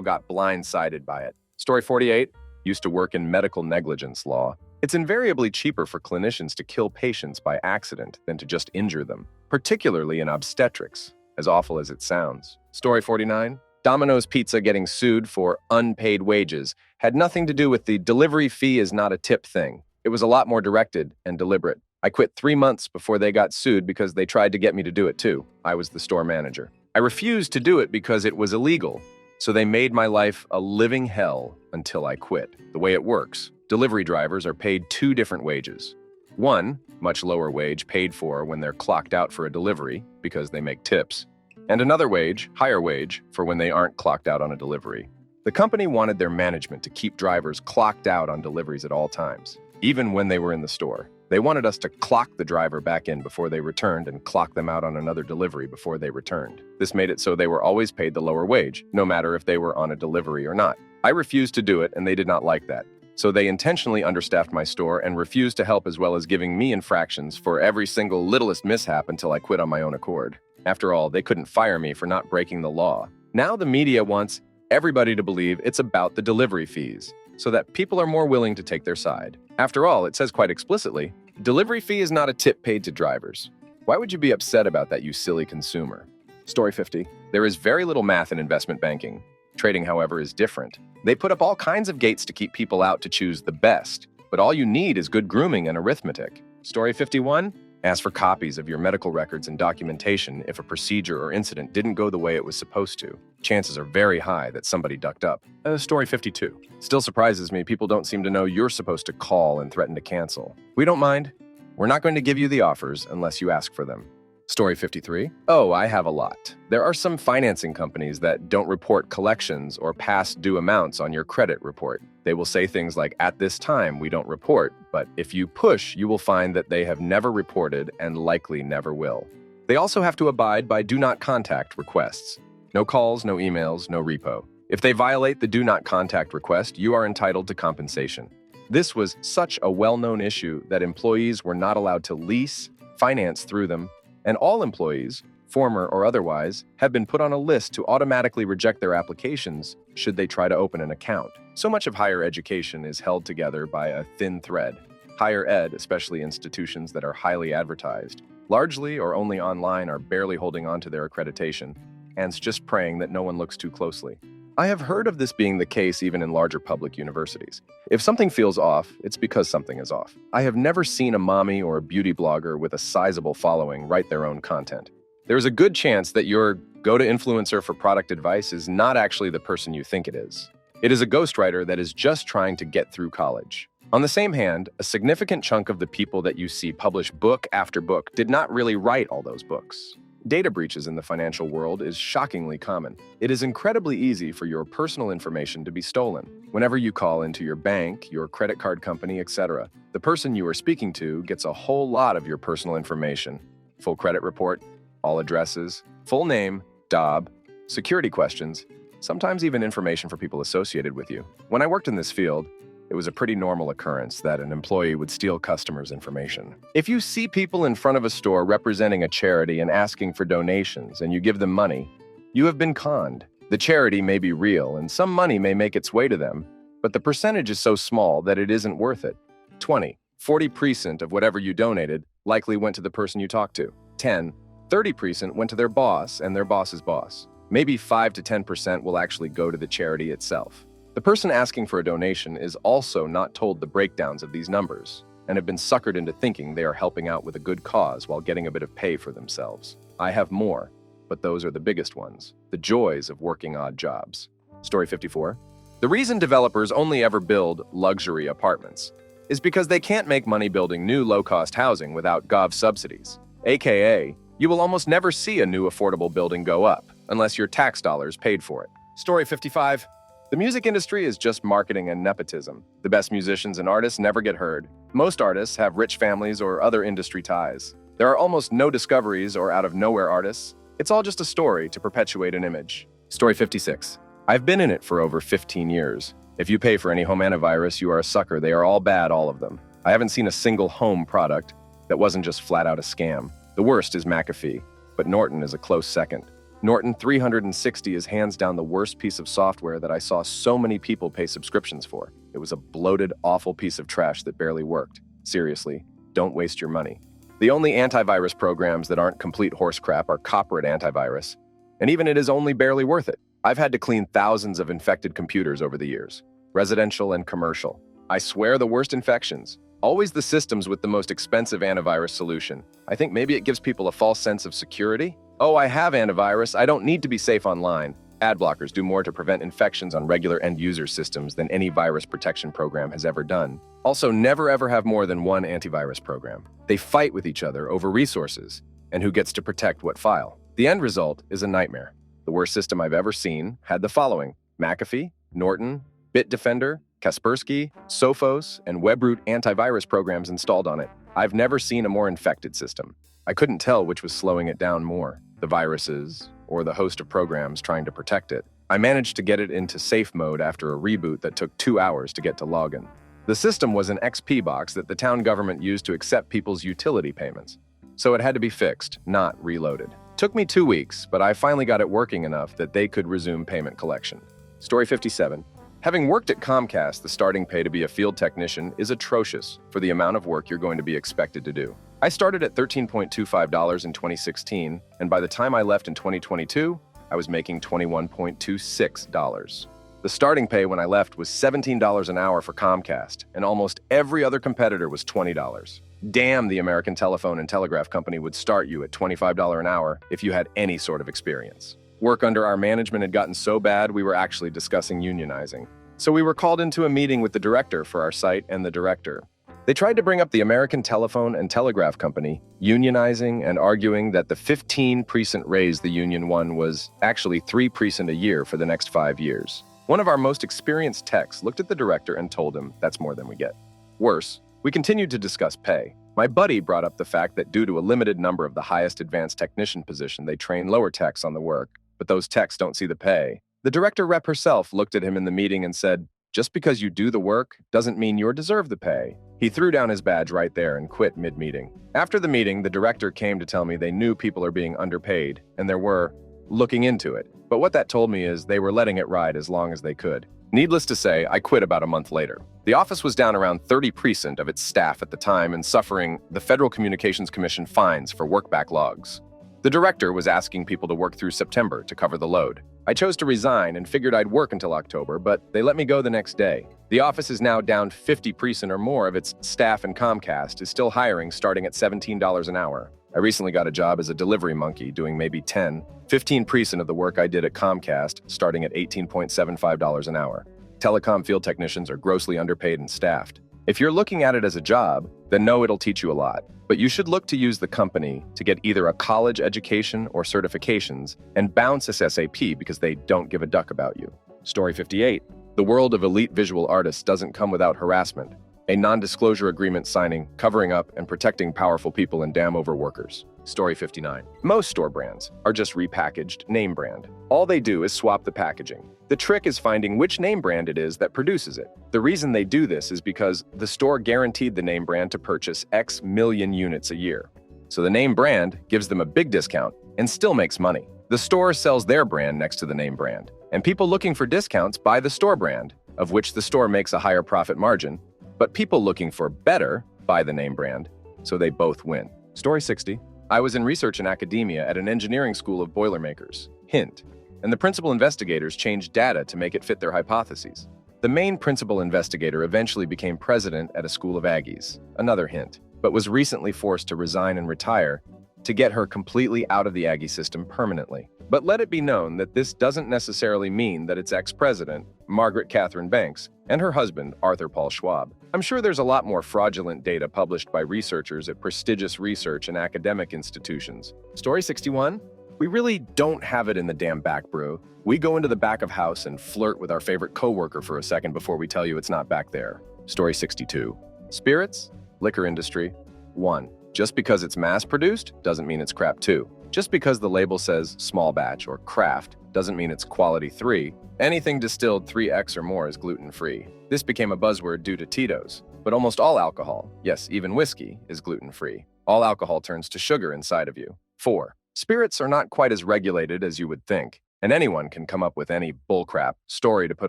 S1: got blindsided by it. Story 48. Used to work in medical negligence law. It's invariably cheaper for clinicians to kill patients by accident than to just injure them, particularly in obstetrics, as awful as it sounds. Story 49. Domino's Pizza getting sued for unpaid wages had nothing to do with the delivery fee is not a tip thing. It was a lot more directed and deliberate. I quit 3 months before they got sued because they tried to get me to do it too. I was the store manager. I refused to do it because it was illegal, so they made my life a living hell until I quit. The way it works, delivery drivers are paid 2 different wages. One, much lower wage paid for when they're clocked out for a delivery because they make tips. And another wage, higher wage, for when they aren't clocked out on a delivery. The company wanted their management to keep drivers clocked out on deliveries at all times, even when they were in the store. They wanted us to clock the driver back in before they returned and clock them out on another delivery before they returned. This made it so they were always paid the lower wage, no matter if they were on a delivery or not. I refused to do it, and they did not like that. So they intentionally understaffed my store and refused to help, as well as giving me infractions for every single littlest mishap until I quit on my own accord. After all, they couldn't fire me for not breaking the law. Now the media wants everybody to believe it's about the delivery fees, so that people are more willing to take their side. After all, it says quite explicitly, delivery fee is not a tip paid to drivers. Why would you be upset about that, you silly consumer? Story 50. There is very little math in investment banking. Trading, however, is different. They put up all kinds of gates to keep people out to choose the best, but all you need is good grooming and arithmetic. Story 51. Ask for copies of your medical records and documentation if a procedure or incident didn't go the way it was supposed to. Chances are very high that somebody ducked up. Story 52. Still surprises me people don't seem to know you're supposed to call and threaten to cancel. We don't mind. We're not going to give you the offers unless you ask for them. Story 53. Oh, I have a lot. There are some financing companies that don't report collections or past due amounts on your credit report. They will say things like, at this time, we don't report, but if you push, you will find that they have never reported and likely never will. They also have to abide by do not contact requests. No calls, no emails, no repo. If they violate the do not contact request, you are entitled to compensation. This was such a well-known issue that employees were not allowed to lease, finance through them, and all employees, former or otherwise, have been put on a list to automatically reject their applications should they try to open an account. So much of higher education is held together by a thin thread. Higher ed, especially institutions that are highly advertised, largely or only online, are barely holding on to their accreditation, and just praying that no one looks too closely. I have heard of this being the case even in larger public universities. If something feels off, it's because something is off. I have never seen a mommy or a beauty blogger with a sizable following write their own content. There's a good chance that your go-to influencer for product advice is not actually the person you think it is. It is a ghostwriter that is just trying to get through college. On the same hand, a significant chunk of the people that you see publish book after book did not really write all those books. Data breaches in the financial world is shockingly common. It is incredibly easy for your personal information to be stolen. Whenever you call into your bank, your credit card company, etc., the person you are speaking to gets a whole lot of your personal information. Full credit report, all addresses, full name, job, security questions, sometimes even information for people associated with you. When I worked in this field, it was a pretty normal occurrence that an employee would steal customers' information. If you see people in front of a store representing a charity and asking for donations and you give them money, you have been conned. The charity may be real and some money may make its way to them, but the percentage is so small that it isn't worth it. 20-40% of whatever you donated likely went to the person you talked to. 10-30% went to their boss and their boss's boss. Maybe 5 to 10% will actually go to the charity itself. The person asking for a donation is also not told the breakdowns of these numbers and have been suckered into thinking they are helping out with a good cause while getting a bit of pay for themselves. I have more, but those are the biggest ones. The joys of working odd jobs. Story 54. The reason developers only ever build luxury apartments is because they can't make money building new low-cost housing without gov subsidies. AKA, you will almost never see a new affordable building go up unless your tax dollars paid for it. Story 55. The music industry is just marketing and nepotism. The best musicians and artists never get heard. Most artists have rich families or other industry ties. There are almost no discoveries or out-of-nowhere artists. It's all just a story to perpetuate an image. Story 56. I've been in it for over 15 years. If you pay for any home antivirus, you are a sucker. They are all bad, all of them. I haven't seen a single home product that wasn't just flat out a scam. The worst is McAfee, but Norton is a close second. Norton 360 is hands down the worst piece of software that I saw so many people pay subscriptions for. It was a bloated, awful piece of trash that barely worked. Seriously, don't waste your money. The only antivirus programs that aren't complete horse crap are corporate antivirus, and even it is only barely worth it. I've had to clean thousands of infected computers over the years, residential and commercial. I swear the worst infections. Always the systems with the most expensive antivirus solution. I think maybe it gives people a false sense of security. Oh, I have antivirus. I don't need to be safe online. Ad blockers do more to prevent infections on regular end-user systems than any virus protection program has ever done. Also, never ever have more than one antivirus program. They fight with each other over resources and who gets to protect what file. The end result is a nightmare. The worst system I've ever seen had the following: McAfee, Norton, Bitdefender, Kaspersky, Sophos, and WebRoot antivirus programs installed on it. I've never seen a more infected system. I couldn't tell which was slowing it down more, the viruses or the host of programs trying to protect it. I managed to get it into safe mode after a reboot that took 2 hours to get to login. The system was an XP box that the town government used to accept people's utility payments, so it had to be fixed, not reloaded. Took me 2 weeks, but I finally got it working enough that they could resume payment collection. Story 57. Having worked at Comcast, the starting pay to be a field technician is atrocious for the amount of work you're going to be expected to do. I started at $13.25 in 2016, and by the time I left in 2022, I was making $21.26. The starting pay when I left was $17 an hour for Comcast, and almost every other competitor was $20. Damn, the American Telephone and Telegraph Company would start you at $25 an hour if you had any sort of experience. Work under our management had gotten so bad we were actually discussing unionizing. So we were called into a meeting with the director for our site and the director. They tried to bring up the American Telephone and Telegraph Company, unionizing and arguing that the 15% raise the union won was actually 3% a year for the next 5 years. One of our most experienced techs looked at the director and told him that's more than we get. Worse, we continued to discuss pay. My buddy brought up the fact that due to a limited number of the highest advanced technician position, they train lower techs on the work, but those techs don't see the pay. The director rep herself looked at him in the meeting and said, "Just because you do the work doesn't mean you deserve the pay." He threw down his badge right there and quit mid-meeting. After the meeting, the director came to tell me they knew people are being underpaid, and there were looking into it. But what that told me is they were letting it ride as long as they could. Needless to say, I quit about a month later. The office was down around 30% of its staff at the time and suffering the Federal Communications Commission fines for work backlogs. The director was asking people to work through September to cover the load. I chose to resign and figured I'd work until October, but they let me go the next day. The office is now down 50% or more of its staff, and Comcast is still hiring starting at $17 an hour. I recently got a job as a delivery monkey doing maybe 15% of the work I did at Comcast starting at $18.75 an hour. Telecom field technicians are grossly underpaid and staffed. If you're looking at it as a job, then no, it'll teach you a lot. But you should look to use the company to get either a college education or certifications and bounce SSAP because they don't give a duck about you. Story 58. The world of elite visual artists doesn't come without harassment. A non-disclosure agreement signing, covering up, and protecting powerful people and damn overworkers. Story 59. Most store brands are just repackaged name brand. All they do is swap the packaging. The trick is finding which name brand it is that produces it. The reason they do this is because the store guaranteed the name brand to purchase X million units a year. So the name brand gives them a big discount and still makes money. The store sells their brand next to the name brand, and people looking for discounts buy the store brand, of which the store makes a higher profit margin, but people looking for better buy the name brand, so they both win. Story 60. I was in research and academia at an engineering school of Boilermakers, hint, and the principal investigators changed data to make it fit their hypotheses. The main principal investigator eventually became president at a school of Aggies, another hint, but was recently forced to resign and retire to get her completely out of the Aggie system permanently. But let it be known that this doesn't necessarily mean that it's ex-president, Margaret Catherine Banks, and her husband, Arthur Paul Schwab. I'm sure there's a lot more fraudulent data published by researchers at prestigious research and academic institutions. Story 61. We really don't have it in the damn back, bro. We go into the back of house and flirt with our favorite coworker for a second before we tell you it's not back there. Story 62. Spirits, liquor industry. 1. Just because it's mass-produced doesn't mean it's crap 2. Just because the label says small batch or craft doesn't mean it's quality 3. Anything distilled 3x or more is gluten-free. This became a buzzword due to Tito's, but almost all alcohol, yes, even whiskey, is gluten-free. All alcohol turns to sugar inside of you. 4. Spirits are not quite as regulated as you would think, and anyone can come up with any bullcrap story to put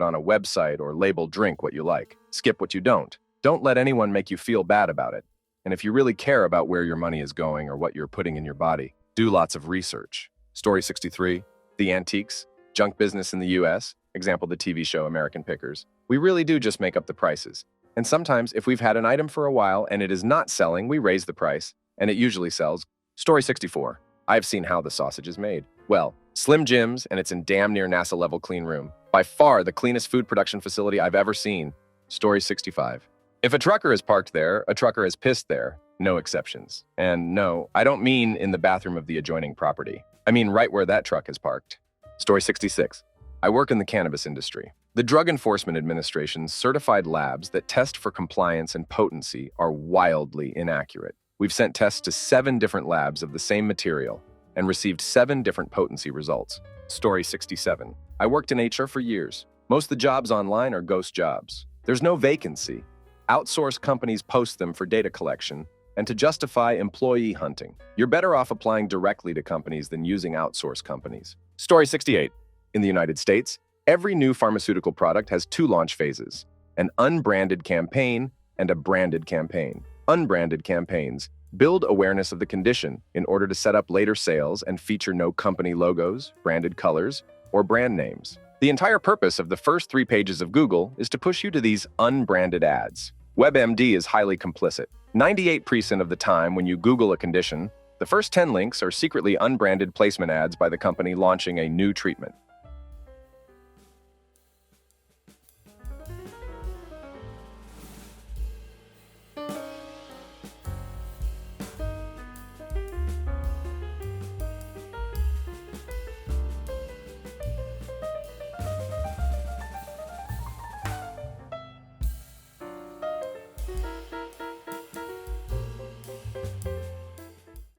S1: on a website or label drink what you like, skip what you don't. Don't let anyone make you feel bad about it. And if you really care about where your money is going or what you're putting in your body, do lots of research. Story 63. The antiques, junk business in the US, example the TV show American Pickers. We really do just make up the prices. And sometimes if we've had an item for a while and it is not selling, we raise the price, and it usually sells. Story 64. I've seen how the sausage is made. Well, Slim Jim's, and it's in damn near NASA-level clean room. By far the cleanest food production facility I've ever seen. Story 65. If a trucker is parked there, a trucker has pissed there. No exceptions. And no, I don't mean in the bathroom of the adjoining property. I mean right where that truck is parked. Story 66. I work in the cannabis industry. The Drug Enforcement Administration's certified labs that test for compliance and potency are wildly inaccurate. We've sent tests to 7 different labs of the same material and received 7 different potency results. Story 67. I worked in HR for years. Most of the jobs online are ghost jobs. There's no vacancy. Outsource companies post them for data collection and to justify employee hunting. You're better off applying directly to companies than using outsource companies. Story 68. In the United States, every new pharmaceutical product has 2 launch phases: an unbranded campaign and a branded campaign. Unbranded campaigns build awareness of the condition in order to set up later sales and feature no company logos, branded colors, or brand names. The entire purpose of the first 3 pages of Google is to push you to these unbranded ads. WebMD is highly complicit. 98% of the time when you Google a condition, the first 10 links are secretly unbranded placement ads by the company launching a new treatment.